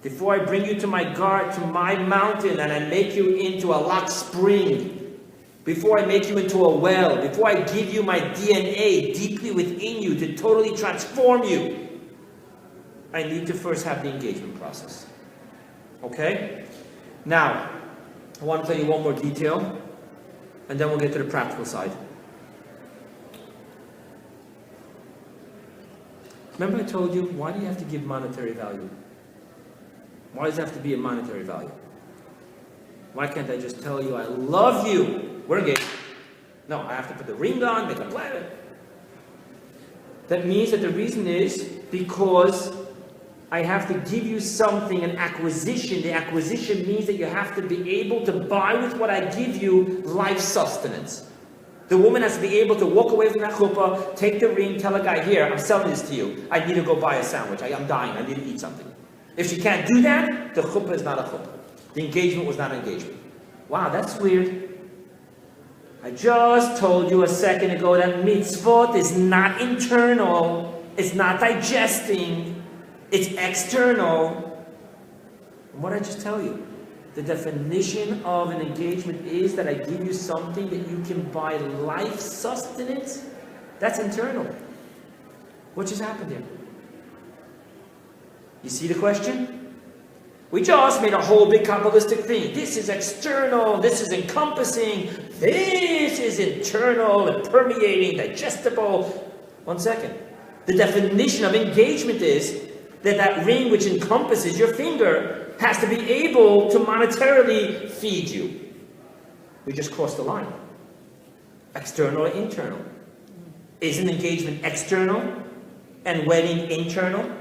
Before I bring you to my mountain, and I make you into a locked spring, before I make you into a well, before I give you my DNA deeply within you to totally transform you, I need to first have the engagement process. Okay? Now, I want to tell you one more detail, and then we'll get to the practical side. Remember I told you, why do you have to give monetary value? Why does it have to be a monetary value? Why can't I just tell you, I love you? We're engaged. No, I have to put the ring on, make a plan. That means that the reason is because I have to give you something, an acquisition. The acquisition means that you have to be able to buy with what I give you life sustenance. The woman has to be able to walk away from that chuppah, take the ring, tell a guy, here, I'm selling this to you. I need to go buy a sandwich. I'm dying. I need to eat something. If she can't do that, the chuppah is not a chuppah. The engagement was not an engagement. Wow, that's weird. I just told you a second ago that mitzvot is not internal. It's not digesting. It's external. And what did I just tell you? The definition of an engagement is that I give you something that you can buy life sustenance. That's internal. What just happened here? You see the question? We just made a whole big Kabbalistic thing. This is external, this is encompassing, this is internal and permeating, digestible. 1 second. The definition of engagement is that ring which encompasses your finger has to be able to monetarily feed you. We just crossed the line. External or internal? Is an engagement external and wedding internal?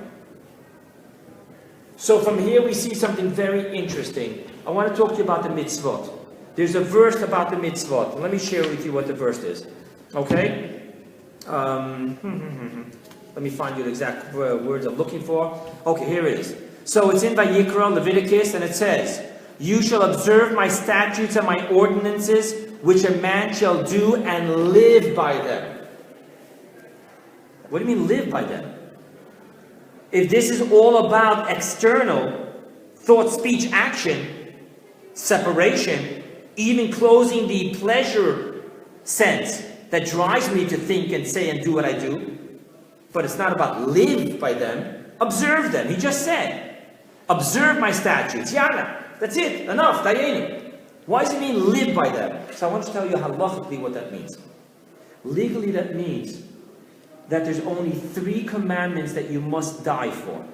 So from here we see something very interesting. I want to talk to you about the mitzvot. There's a verse about the mitzvot. Let me share with you what the verse is. Okay? Let me find you the exact words I'm looking for. Okay, here it is. So it's in Vayikra, Leviticus, and it says, you shall observe my statutes and my ordinances, which a man shall do and live by them. What do you mean live by them? If this is all about external, thought, speech, action, separation, even closing the pleasure sense that drives me to think and say and do what I do, but it's not about live by them, observe them. He just said, observe my statutes. Yalla, that's it, enough, dayenu. Why does it mean live by them? So I want to tell you halachically what that means. Legally that means that there's only 3 commandments that you must die for.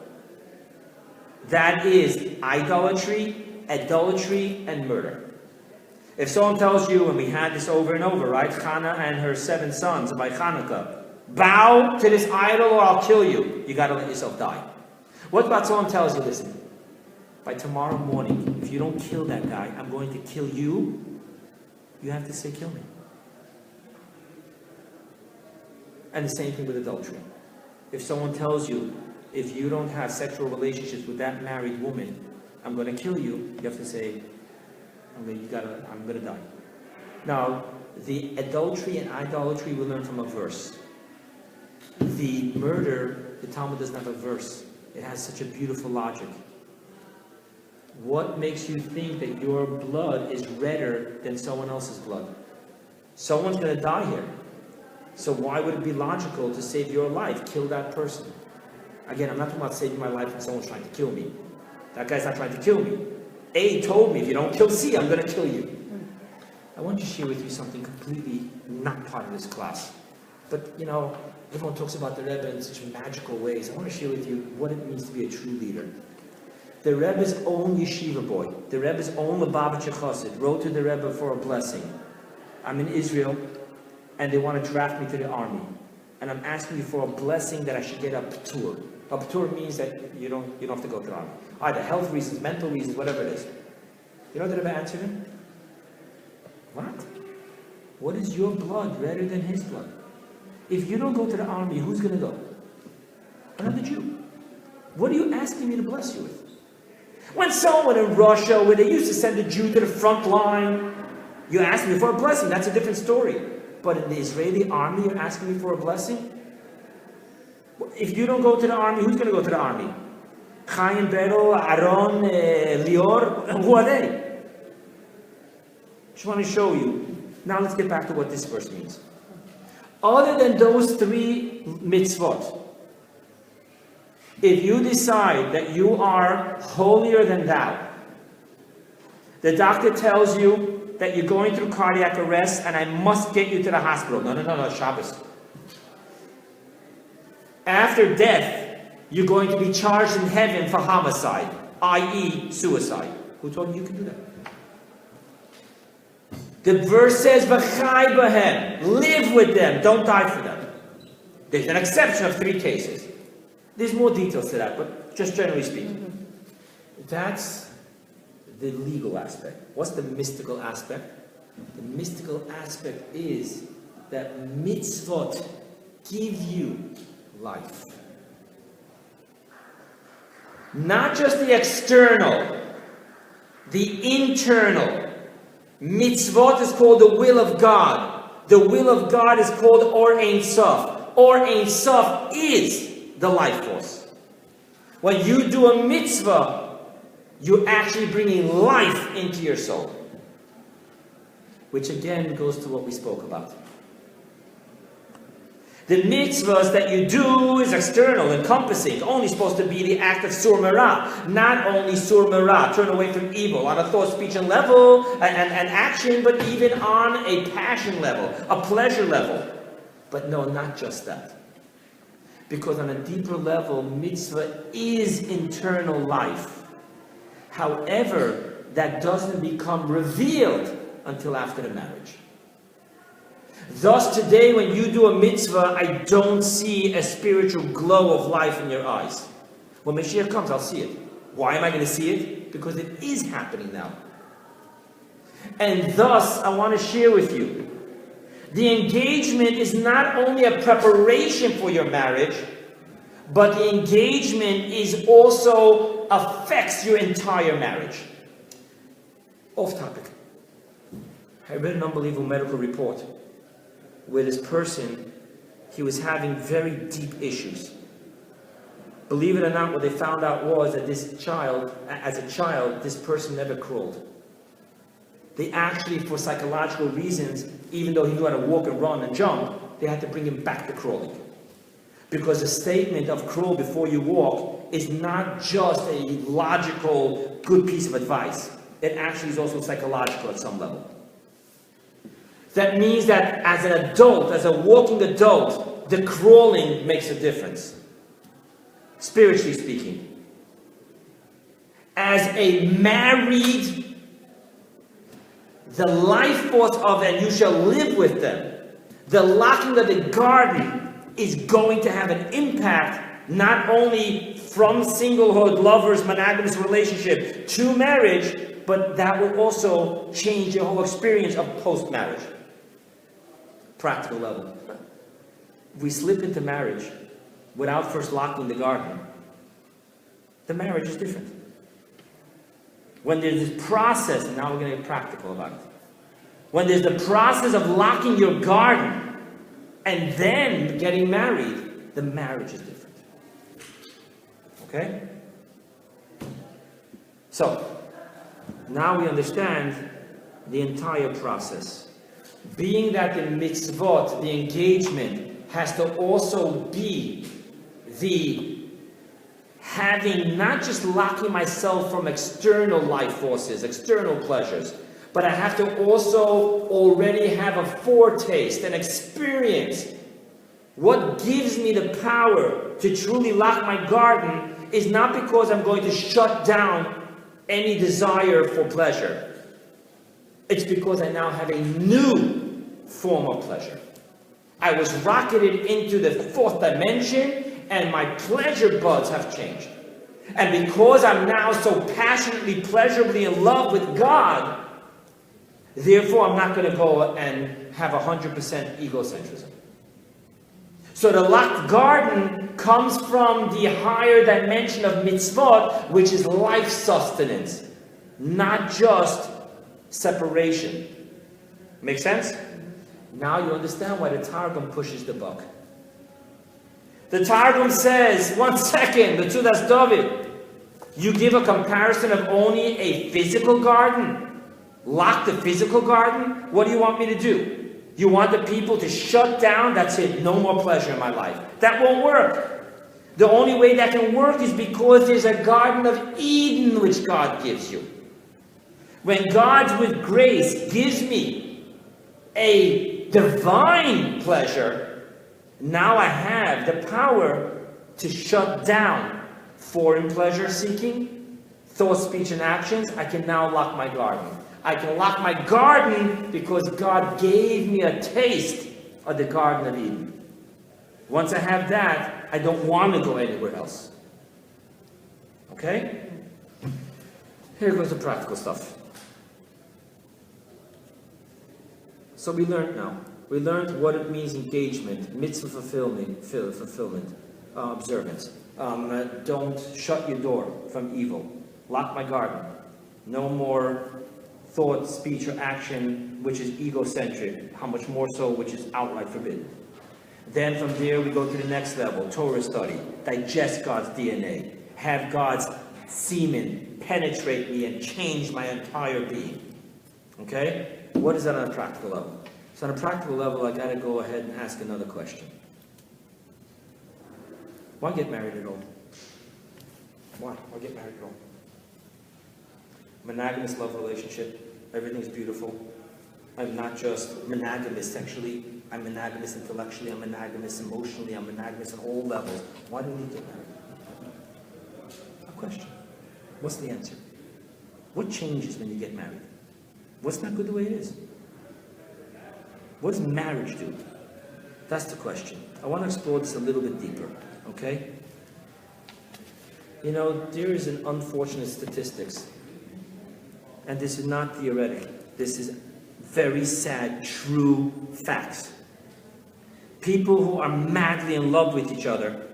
That is idolatry, adultery, and murder. If someone tells you, and we had this over and over, right? Chana and her 7 sons by Hanukkah, bow to this idol or I'll kill you. You got to let yourself die. What about someone tells you, listen, by tomorrow morning, if you don't kill that guy, I'm going to kill you. You have to say, kill me. And the same thing with adultery. If someone tells you, if you don't have sexual relationships with that married woman, I'm going to kill you, you have to say, I'm going to die. Now, the adultery and idolatry we learn from a verse. The murder, the Talmud doesn't have a verse. It has such a beautiful logic. What makes you think that your blood is redder than someone else's blood? Someone's going to die here. So why would it be logical to save your life? Kill that person. Again, I'm not talking about saving my life when someone's trying to kill me. That guy's not trying to kill me. A told me, if you don't kill C, I'm going to kill you. I want to share with you something completely not part of this class. But, you know, everyone talks about the Rebbe in such magical ways. I want to share with you what it means to be a true leader. The Rebbe's own yeshiva boy, the Rebbe's own Lubavitcher Chassid, wrote to the Rebbe for a blessing. I'm in Israel, and they want to draft me to the army. And I'm asking you for a blessing that I should get a p'tur. A p'tur means that you don't have to go to the army. Either health reasons, mental reasons, whatever it is. You know what the Rebbe answered him? What? What is your blood redder than his blood? If you don't go to the army, who's going to go? Another Jew. What are you asking me to bless you with? When someone in Russia, where they used to send a Jew to the front line, you ask me for a blessing, that's a different story. But in the Israeli army, you're asking me for a blessing? If you don't go to the army, who's going to go to the army? Chaim, Beryl, Aaron, Lior, who are they? Just want to show you. Now let's get back to what this verse means. Other than those 3 mitzvot, if you decide that you are holier than thou, the doctor tells you that you're going through cardiac arrest and I must get you to the hospital. No, Shabbos. After death, you're going to be charged in heaven for homicide, i.e. suicide. Who told you you can do that? The verse says, V'chai b'hem, live with them, don't die for them. There's an exception of 3 cases. There's more details to that, but just generally speaking. That's the legal aspect. What's the mystical aspect? The mystical aspect is that mitzvot give you life. Not just the external, the internal. Mitzvot is called the will of God. The will of God is called Or Ein Sof. Or Ein Sof is the life force. When you do a mitzvah, you're actually bringing life into your soul. Which again goes to what we spoke about. The mitzvahs that you do is external, encompassing, only supposed to be the act of sur merah. Not only sur merah, turn away from evil, on a thought, speech, and level, and action, but even on a passion level, a pleasure level. But no, not just that. Because on a deeper level, mitzvah is internal life. However, that doesn't become revealed until after the marriage. Thus today, when you do a mitzvah, I don't see a spiritual glow of life in your eyes. When Mashiach comes, I'll see it. Why am I going to see it? Because it is happening now. And thus, I want to share with you, the engagement is not only a preparation for your marriage, but the engagement is also affects your entire marriage. Off topic. I read an unbelievable medical report where this person, he was having very deep issues. Believe it or not, what they found out was that this child, as a child, this person never crawled. They actually, for psychological reasons, even though he knew how to walk and run and jump, they had to bring him back to crawling. Because the statement of crawl before you walk is not just a logical, good piece of advice. It actually is also psychological at some level. That means that as an adult, as a walking adult, the crawling makes a difference. Spiritually speaking. As a married, the life force of and you shall live with them, the locking of the garden is going to have an impact not only from singlehood, lovers, monogamous relationship to marriage, but that will also change your whole experience of post-marriage. Practical level. If we slip into marriage without first locking the garden, the marriage is different. When there's this process, and now we're going to get practical about it. When there's the process of locking your garden and then getting married, the marriage is different. Okay? So, now we understand the entire process. Being that the mitzvot, the engagement, has to also be the having, not just locking myself from external life forces, external pleasures, but I have to also already have a foretaste, an experience. What gives me the power to truly lock my garden is not because I'm going to shut down any desire for pleasure. It's because I now have a new form of pleasure. I was rocketed into the fourth dimension, and my pleasure buds have changed. And because I'm now so passionately, pleasurably in love with God, therefore I'm not going to go and have 100% egocentrism. So the locked garden comes from the higher dimension of mitzvot, which is life sustenance, not just separation. Make sense? Now you understand why the Targum pushes the buck. The Targum says, 1 second, the Tzudas David, you give a comparison of only a physical garden, lock the physical garden. What do you want me to do? You want the people to shut down? That's it, no more pleasure in my life. That won't work. The only way that can work is because there's a Garden of Eden which God gives you. When God with grace gives me a divine pleasure, now I have the power to shut down foreign pleasure seeking, thought, speech, and actions. I can now lock my garden. I can lock my garden because God gave me a taste of the Garden of Eden. Once I have that, I don't want to go anywhere else. Okay? Here goes the practical stuff. So we learned now. We learned what it means engagement, mitzvah fulfillment, observance. Don't shut your door from evil. Lock my garden. No more thought, speech, or action which is egocentric. How much more so which is outright forbidden. Then from there we go to the next level, Torah study. Digest God's DNA. Have God's semen penetrate me and change my entire being. Okay? What is that on a practical level? So on a practical level, I got to go ahead and ask another question. Why get married at all? Why get married at all? Monogamous love relationship. Everything's beautiful. I'm not just monogamous sexually. I'm monogamous intellectually. I'm monogamous emotionally. I'm monogamous on all levels. Why do we need to get married? A question. What's the answer? What changes when you get married? What's not good the way it is? What does marriage do? That's the question. I want to explore this a little bit deeper, okay? You know, there is an unfortunate statistics, and this is not theoretic. This is very sad, true facts. People who are madly in love with each other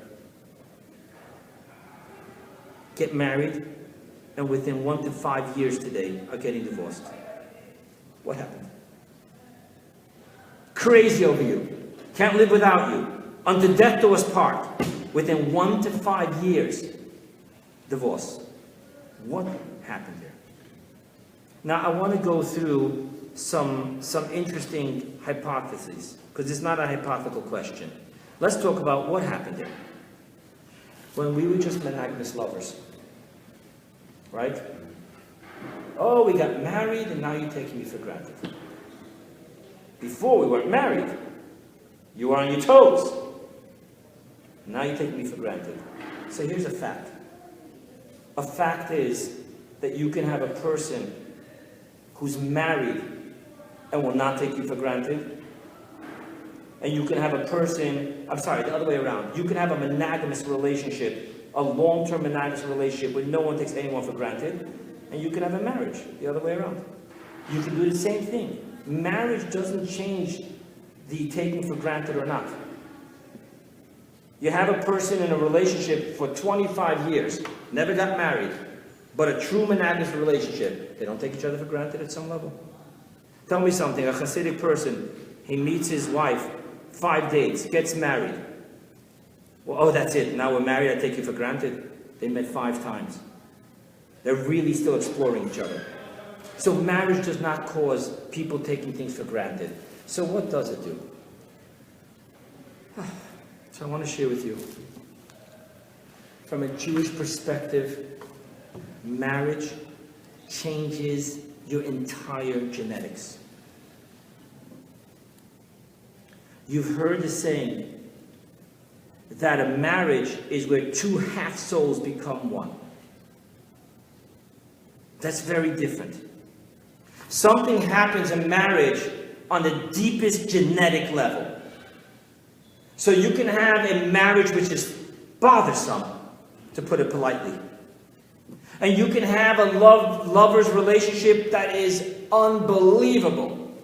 get married, and within 1 to 5 years today are getting divorced. What happened? Crazy over you. Can't live without you. Unto death do us part. Within 1 to 5 years, divorce. What happened there? Now, I want to go through some interesting hypotheses, because it's not a hypothetical question. Let's talk about what happened there. When we were just monogamous lovers, right? Oh, we got married, and now you're taking me for granted. Before we weren't married, you were on your toes. Now you're taking me for granted. So here's a fact. A fact is that you can have a person who's married and will not take you for granted. And you can have a person, I'm sorry, the other way around. You can have a monogamous relationship, a long-term monogamous relationship where no one takes anyone for granted. And you can have a marriage the other way around. You can do the same thing. Marriage doesn't change the taking for granted or not. You have a person in a relationship for 25 years, never got married, but a true monogamous relationship. They don't take each other for granted at some level. Tell me something, a Hasidic person, he meets his wife, 5 dates, gets married. Well, oh, that's it, now we're married, I take you for granted. They met 5 times. They're really still exploring each other. So marriage does not cause people taking things for granted. So what does it do? So I want to share with you, from a Jewish perspective, marriage changes your entire genetics. You've heard the saying that a marriage is where two half souls become one. That's very different. Something happens in marriage on the deepest genetic level. So you can have a marriage which is bothersome, to put it politely. And you can have a lover's relationship that is unbelievable.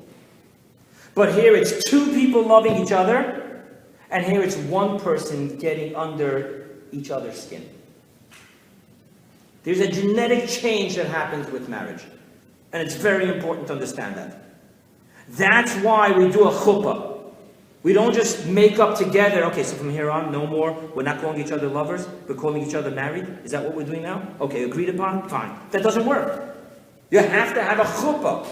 But here it's two people loving each other, and here it's one person getting under each other's skin. There's a genetic change that happens with marriage. And it's very important to understand that. That's why we do a chuppah. We don't just make up together, okay, so from here on, no more, we're not calling each other lovers, we're calling each other married. Is that what we're doing now? Okay, agreed upon? Fine. That doesn't work. You have to have a chuppah.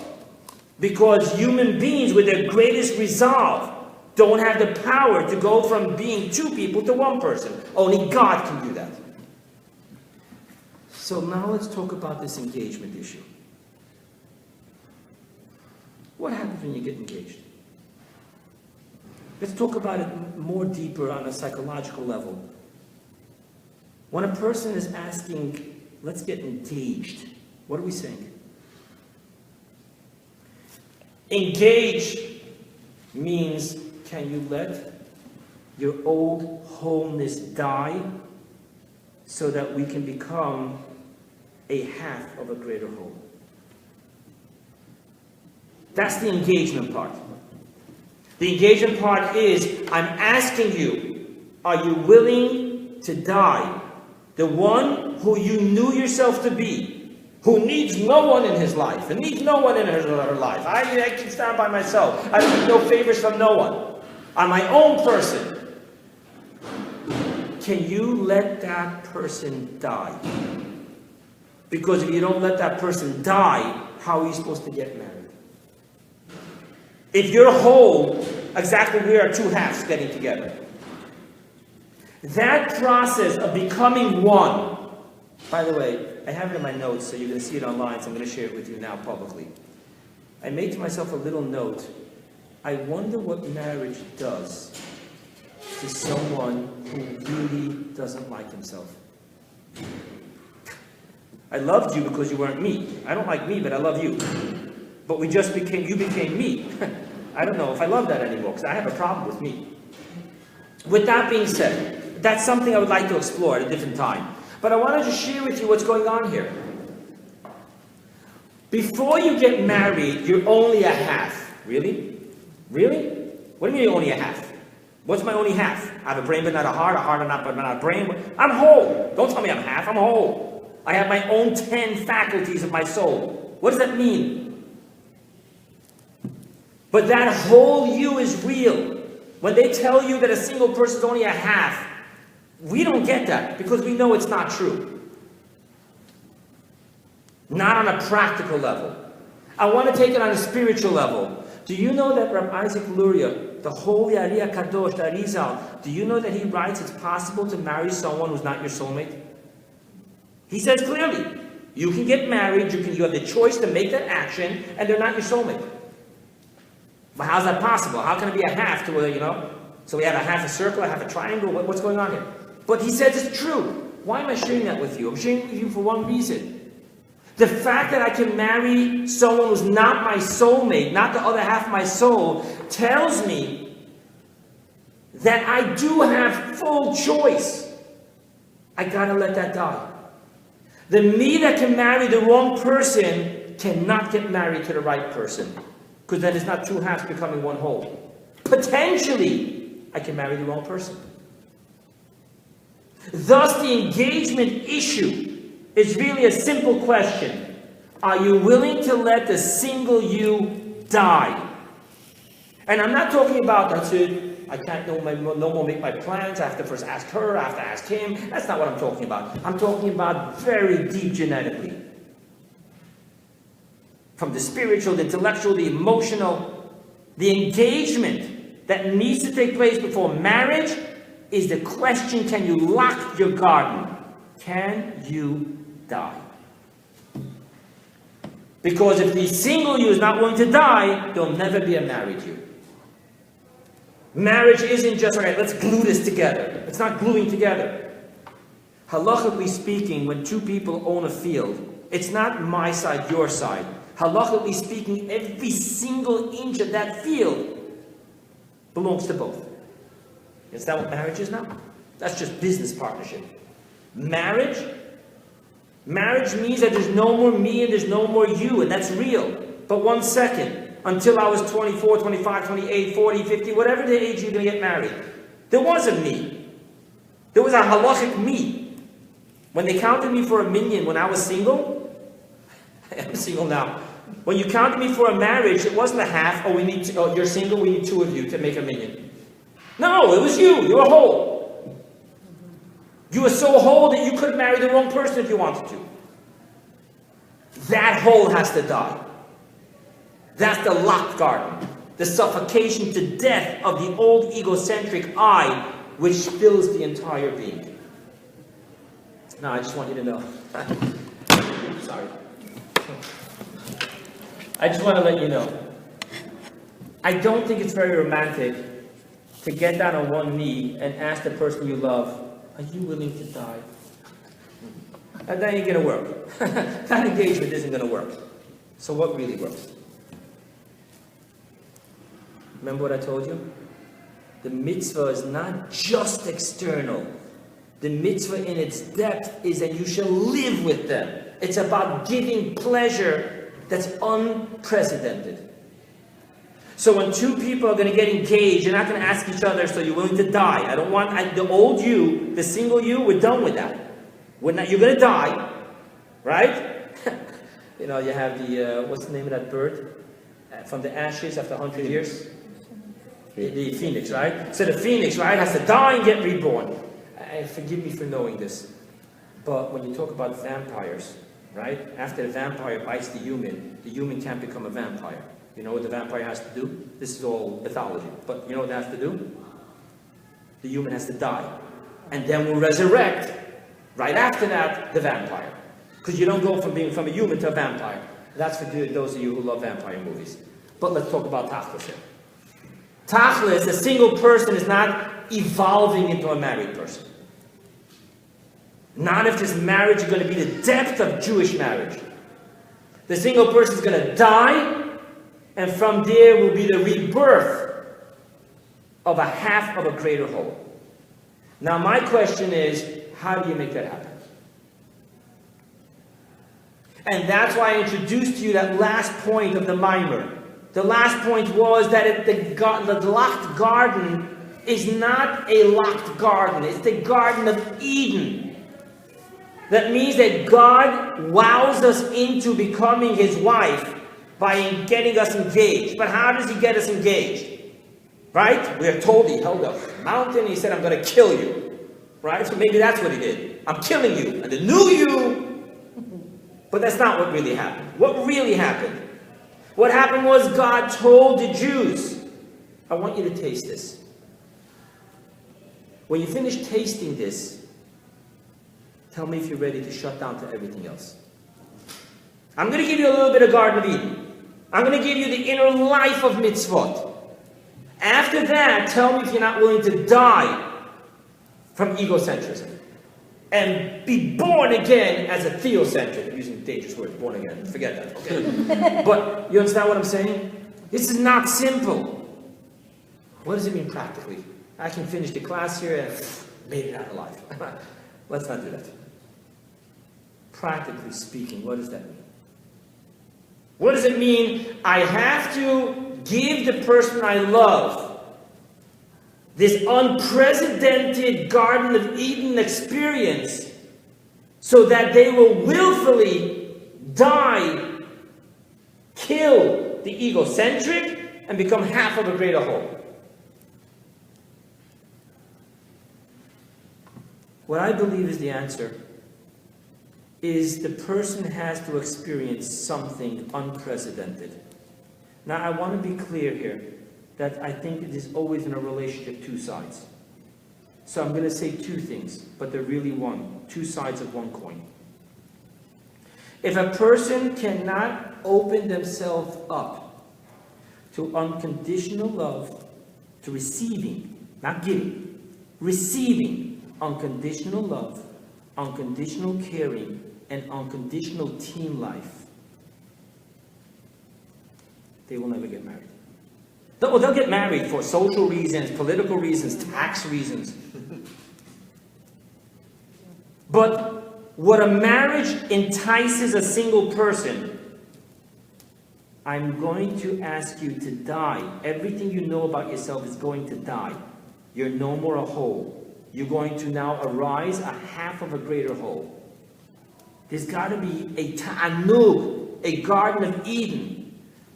Because human beings, with their greatest resolve, don't have the power to go from being two people to one person. Only God can do that. So now let's talk about this engagement issue. What happens when you get engaged? Let's talk about it more deeper on a psychological level. When a person is asking, let's get engaged, what are we saying? Engage means, can you let your old wholeness die so that we can become a half of a greater whole? That's the engagement part. The engagement part is, I'm asking you, are you willing to die? The one who you knew yourself to be, who needs no one in his life, and needs no one in her life. I can stand by myself. I don't need no favors from no one. I'm my own person. Can you let that person die? Because if you don't let that person die, how are you supposed to get married? If you're whole, exactly we are two halves getting together. That process of becoming one, by the way, I have it in my notes, so you're going to see it online, so I'm going to share it with you now publicly. I made to myself a little note. I wonder what marriage does to someone who really doesn't like himself. I loved you because you weren't me. I don't like me, but I love you. But you became me. I don't know if I love that anymore, because I have a problem with me. With that being said, that's something I would like to explore at a different time. But I wanted to share with you what's going on here. Before you get married, you're only a half. Really? Really? What do you mean you're only a half? What's my only half? I have a brain but not a heart and not a brain. I'm whole. Don't tell me I'm half, I'm whole. I have my own 10 faculties of my soul. What does that mean? But that whole you is real. When they tell you that a single person is only a half, we don't get that because we know it's not true. Not on a practical level. I want to take it on a spiritual level. Do you know that Rabbi Isaac Luria, the holy Ariya Kadosh, the Arizal, do you know that he writes it's possible to marry someone who's not your soulmate? He says clearly, you can get married, you have the choice to make that action, and they're not your soulmate. But how's that possible? How can it be a half to a, so we have a half a circle, a half a triangle, what's going on here? But he says it's true. Why am I sharing that with you? I'm sharing it with you for one reason. The fact that I can marry someone who's not my soulmate, not the other half of my soul, tells me that I do have full choice. I gotta let that die. The me that can marry the wrong person cannot get married to the right person. Because then it's not two halves becoming one whole. Potentially, I can marry the wrong person. Thus, the engagement issue is really a simple question. Are you willing to let the single you die? And I'm not talking about, that's it, I can't no more make my plans, I have to first ask her, I have to ask him. That's not what I'm talking about. I'm talking about very deep genetically. From the spiritual, the intellectual, the emotional, the engagement that needs to take place before marriage is the question, can you lock your garden? Can you die? Because if the single you is not willing to die, there'll never be a married you. Marriage isn't just, okay, let's glue this together. It's not gluing together. Halachically speaking, when two people own a field, it's not my side, your side. Halachically speaking, every single inch of that field belongs to both. Is that what marriage is now? That's just business partnership. Marriage means that there's no more me and there's no more you, and that's real. But 1 second, until I was 24, 25, 28, 40, 50, whatever the age you're going to get married, there was a me. There was a halachic me. When they counted me for a minyan when I was single, I'm single now. When you counted me for a marriage, it wasn't a half, you're single, we need 2 of you to make a minyan. No, it was you. You were whole. You were so whole that you couldn't marry the wrong person if you wanted to. That whole has to die. That's the locked garden. The suffocation to death of the old egocentric I, which fills the entire being. Now, I just want you to know. Sorry. I just want to let you know. I don't think it's very romantic to get down on one knee and ask the person you love, are you willing to die? And that ain't going to work. That engagement isn't going to work. So what really works? Remember what I told you? The mitzvah is not just external. The mitzvah in its depth is that you shall live with them. It's about giving pleasure that's unprecedented. So when 2 people are going to get engaged, you're not going to ask each other, so you're willing to die. I don't want the old you, the single you, we're done with that. You're going to die, right? You know, you have the, what's the name of that bird? From the ashes after 100 years? The phoenix, right? So the phoenix, right, has to die and get reborn. Forgive me for knowing this, but when you talk about vampires, right? After the vampire bites the human can't become a vampire. You know what the vampire has to do? This is all mythology, but you know what it has to do? The human has to die. And then we'll resurrect, right after that, the vampire. Because you don't go from being from a human to a vampire. That's for those of you who love vampire movies. But let's talk about Tachlis here. Tachlis, a single person is not evolving into a married person. Not if this marriage is going to be the depth of Jewish marriage. The single person is going to die, and from there will be the rebirth of a half of a greater whole. Now my question is, how do you make that happen? And that's why I introduced to you that last point of the mimer. The last point was that the locked garden is not a locked garden. It's the Garden of Eden. That means that God wows us into becoming His wife by getting us engaged. But how does He get us engaged? Right? We are told He held up a mountain. He said, I'm going to kill you. Right? So maybe that's what He did. I'm killing you. And the new you. But that's not what really happened. What really happened? What happened was God told the Jews, I want you to taste this. When you finish tasting this, tell me if you're ready to shut down to everything else. I'm going to give you a little bit of Garden of Eden. I'm going to give you the inner life of mitzvot. After that, tell me if you're not willing to die from egocentrism and be born again as a theocentric. I'm using dangerous words, born again. Forget that, okay? But you understand what I'm saying? This is not simple. What does it mean practically? I can finish the class here and made it out alive. Let's not do that. Practically speaking, what does that mean? What does it mean? I have to give the person I love this unprecedented Garden of Eden experience so that they will willfully die, kill the egocentric, and become half of a greater whole. What I believe is the answer is the person has to experience something unprecedented. Now, I want to be clear here that I think it is always in a relationship 2 sides. So I'm going to say 2 things, but they're really 2 sides of one coin. If a person cannot open themselves up to unconditional love to receiving, not giving, receiving unconditional love, unconditional caring, and unconditional team life, they will never get married. They'll get married for social reasons, political reasons, tax reasons. But what a marriage entices a single person, I'm going to ask you to die. Everything you know about yourself is going to die. You're no more a whole. You're going to now arise a half of a greater whole. There's got to be a ta'anug, a Garden of Eden.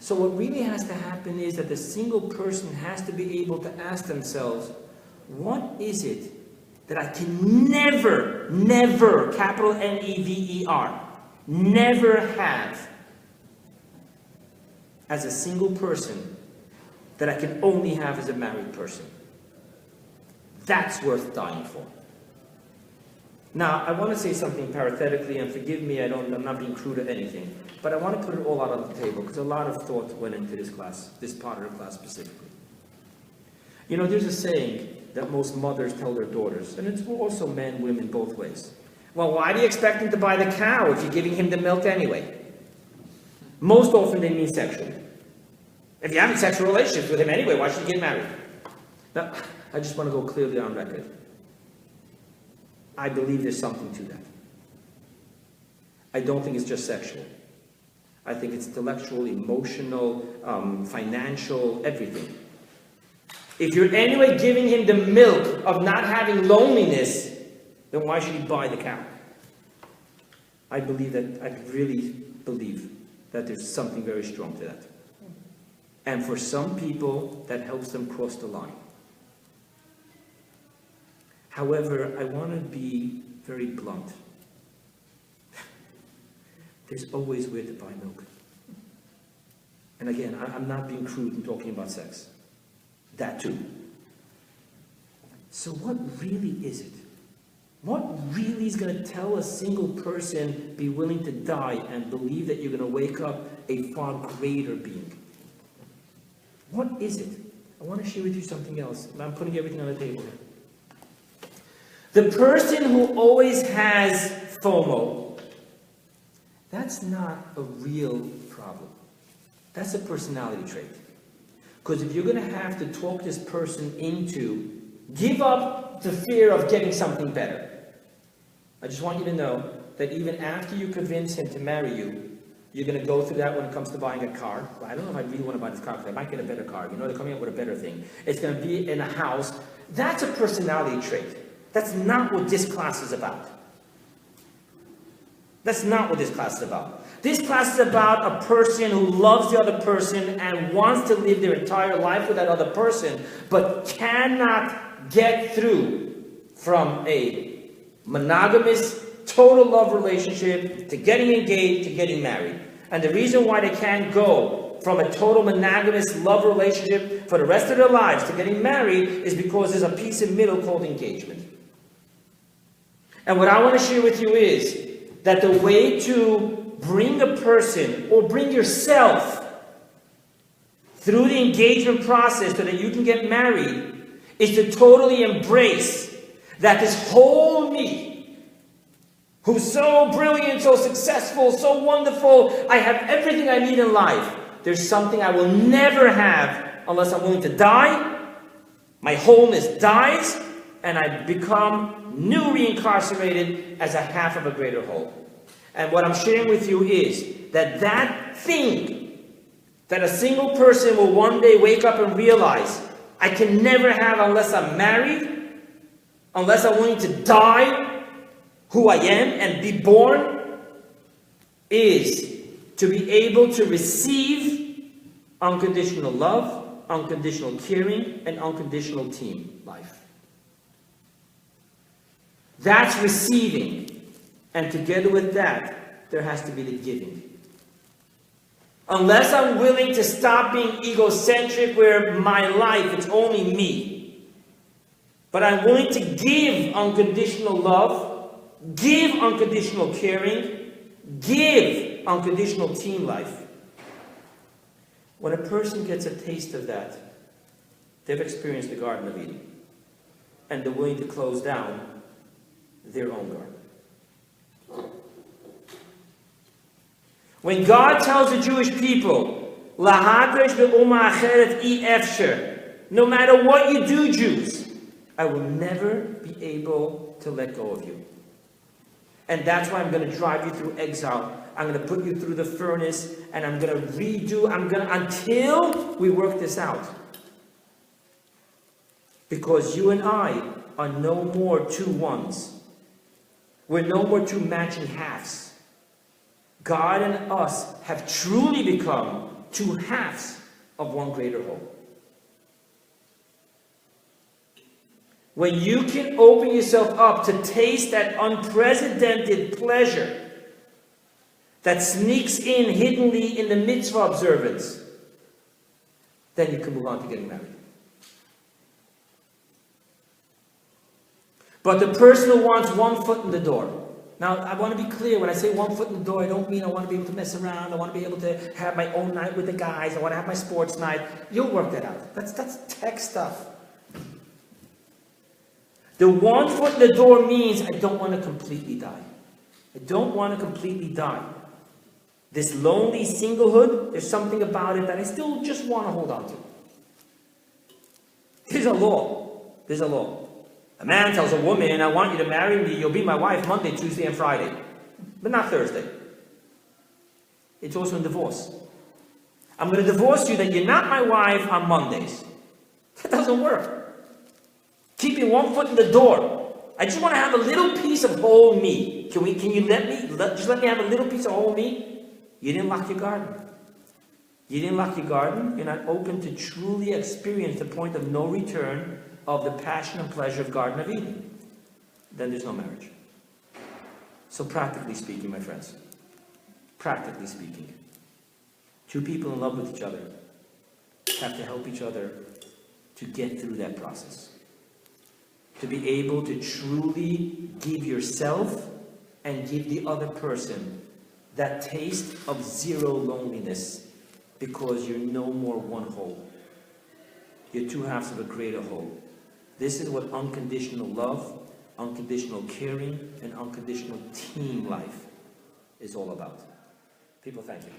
So what really has to happen is that the single person has to be able to ask themselves, what is it that I can never, capital Never, never have as a single person that I can only have as a married person? That's worth dying for. Now, I want to say something parenthetically, and forgive me, I'm not being crude or anything, but I want to put it all out on the table because a lot of thought went into this class, this part of the class specifically. You know, there's a saying that most mothers tell their daughters, and it's also men, women, both ways. Well, why do you expect him to buy the cow if you're giving him the milk anyway? Most often they mean sexually. If you're having sexual relationships with him anyway, why should you get married? Now, I just want to go clearly on record. I believe there's something to that. I don't think it's just sexual. I think it's intellectual, emotional, financial, everything. If you're anyway giving him the milk of not having loneliness, then why should he buy the cow? I really believe that there's something very strong to that. And for some people, that helps them cross the line. However, I want to be very blunt. There's always where to buy milk. And again, I'm not being crude in talking about sex. That too. So what really is it? What really is going to tell a single person be willing to die and believe that you're going to wake up a far greater being? What is it? I want to share with you something else. I'm putting everything on the table here. The person who always has FOMO, that's not a real problem. That's a personality trait. Because if you're going to have to talk this person into, give up the fear of getting something better. I just want you to know that even after you convince him to marry you, you're going to go through that when it comes to buying a car. Well, I don't know if I really want to buy this car because I might get a better car. You know, they're coming up with a better thing. It's going to be in a house. That's a personality trait. That's not what this class is about. That's not what this class is about. This class is about a person who loves the other person and wants to live their entire life with that other person, but cannot get through from a monogamous, total love relationship to getting engaged to getting married. And the reason why they can't go from a total monogamous love relationship for the rest of their lives to getting married is because there's a piece in the middle called engagement. And what I want to share with you is that the way to bring a person or bring yourself through the engagement process so that you can get married is to totally embrace that this whole me, who's so brilliant, so successful, so wonderful, I have everything I need in life. There's something I will never have unless I'm willing to die. My wholeness dies, and I become new reincarcerated as a half of a greater whole. And what I'm sharing with you is that that thing that a single person will one day wake up and realize I can never have unless I'm married, unless I'm willing to die who I am and be born, is to be able to receive unconditional love, unconditional caring, and unconditional team life. That's receiving. And together with that, there has to be the giving. Unless I'm willing to stop being egocentric where my life, it's only me. But I'm willing to give unconditional love, give unconditional caring, give unconditional team life. When a person gets a taste of that, they've experienced the Garden of Eden. And they're willing to close down their own garden. When God tells the Jewish people, "Lahadresh be'umah acheret I efsher," no matter what you do, Jews, I will never be able to let go of you. And that's why I'm going to drive you through exile. I'm going to put you through the furnace, and I'm going to redo, until we work this out. Because you and I are no more two ones. We're no more two matching halves. God and us have truly become two halves of one greater whole. When you can open yourself up to taste that unprecedented pleasure that sneaks in hiddenly in the mitzvah observance, then you can move on to getting married. But the person who wants one foot in the door. Now, I want to be clear. When I say one foot in the door, I don't mean I want to be able to mess around. I want to be able to have my own night with the guys. I want to have my sports night. You'll work that out. That's tech stuff. The 1 foot in the door means I don't want to completely die. I don't want to completely die. This lonely singlehood, there's something about it that I still just want to hold on to. There's a law. There's a law. A man tells a woman, "I want you to marry me. You'll be my wife Monday, Tuesday, and Friday. But not Thursday." It's also in divorce. "I'm going to divorce you that you're not my wife on Mondays." That doesn't work. Keeping 1 foot in the door. I just want to have a little piece of whole me. Can you let me have a little piece of whole me? You didn't lock your garden. You didn't lock your garden. You're not open to truly experience the point of no return of the passion and pleasure of Garden of Eden. Then there's no marriage. So practically speaking, my friends, practically speaking, two people in love with each other have to help each other to get through that process. To be able to truly give yourself and give the other person that taste of zero loneliness, because you're no more one whole. You're two halves of a greater whole. This is what unconditional love, unconditional caring, and unconditional team life is all about. People, thank you.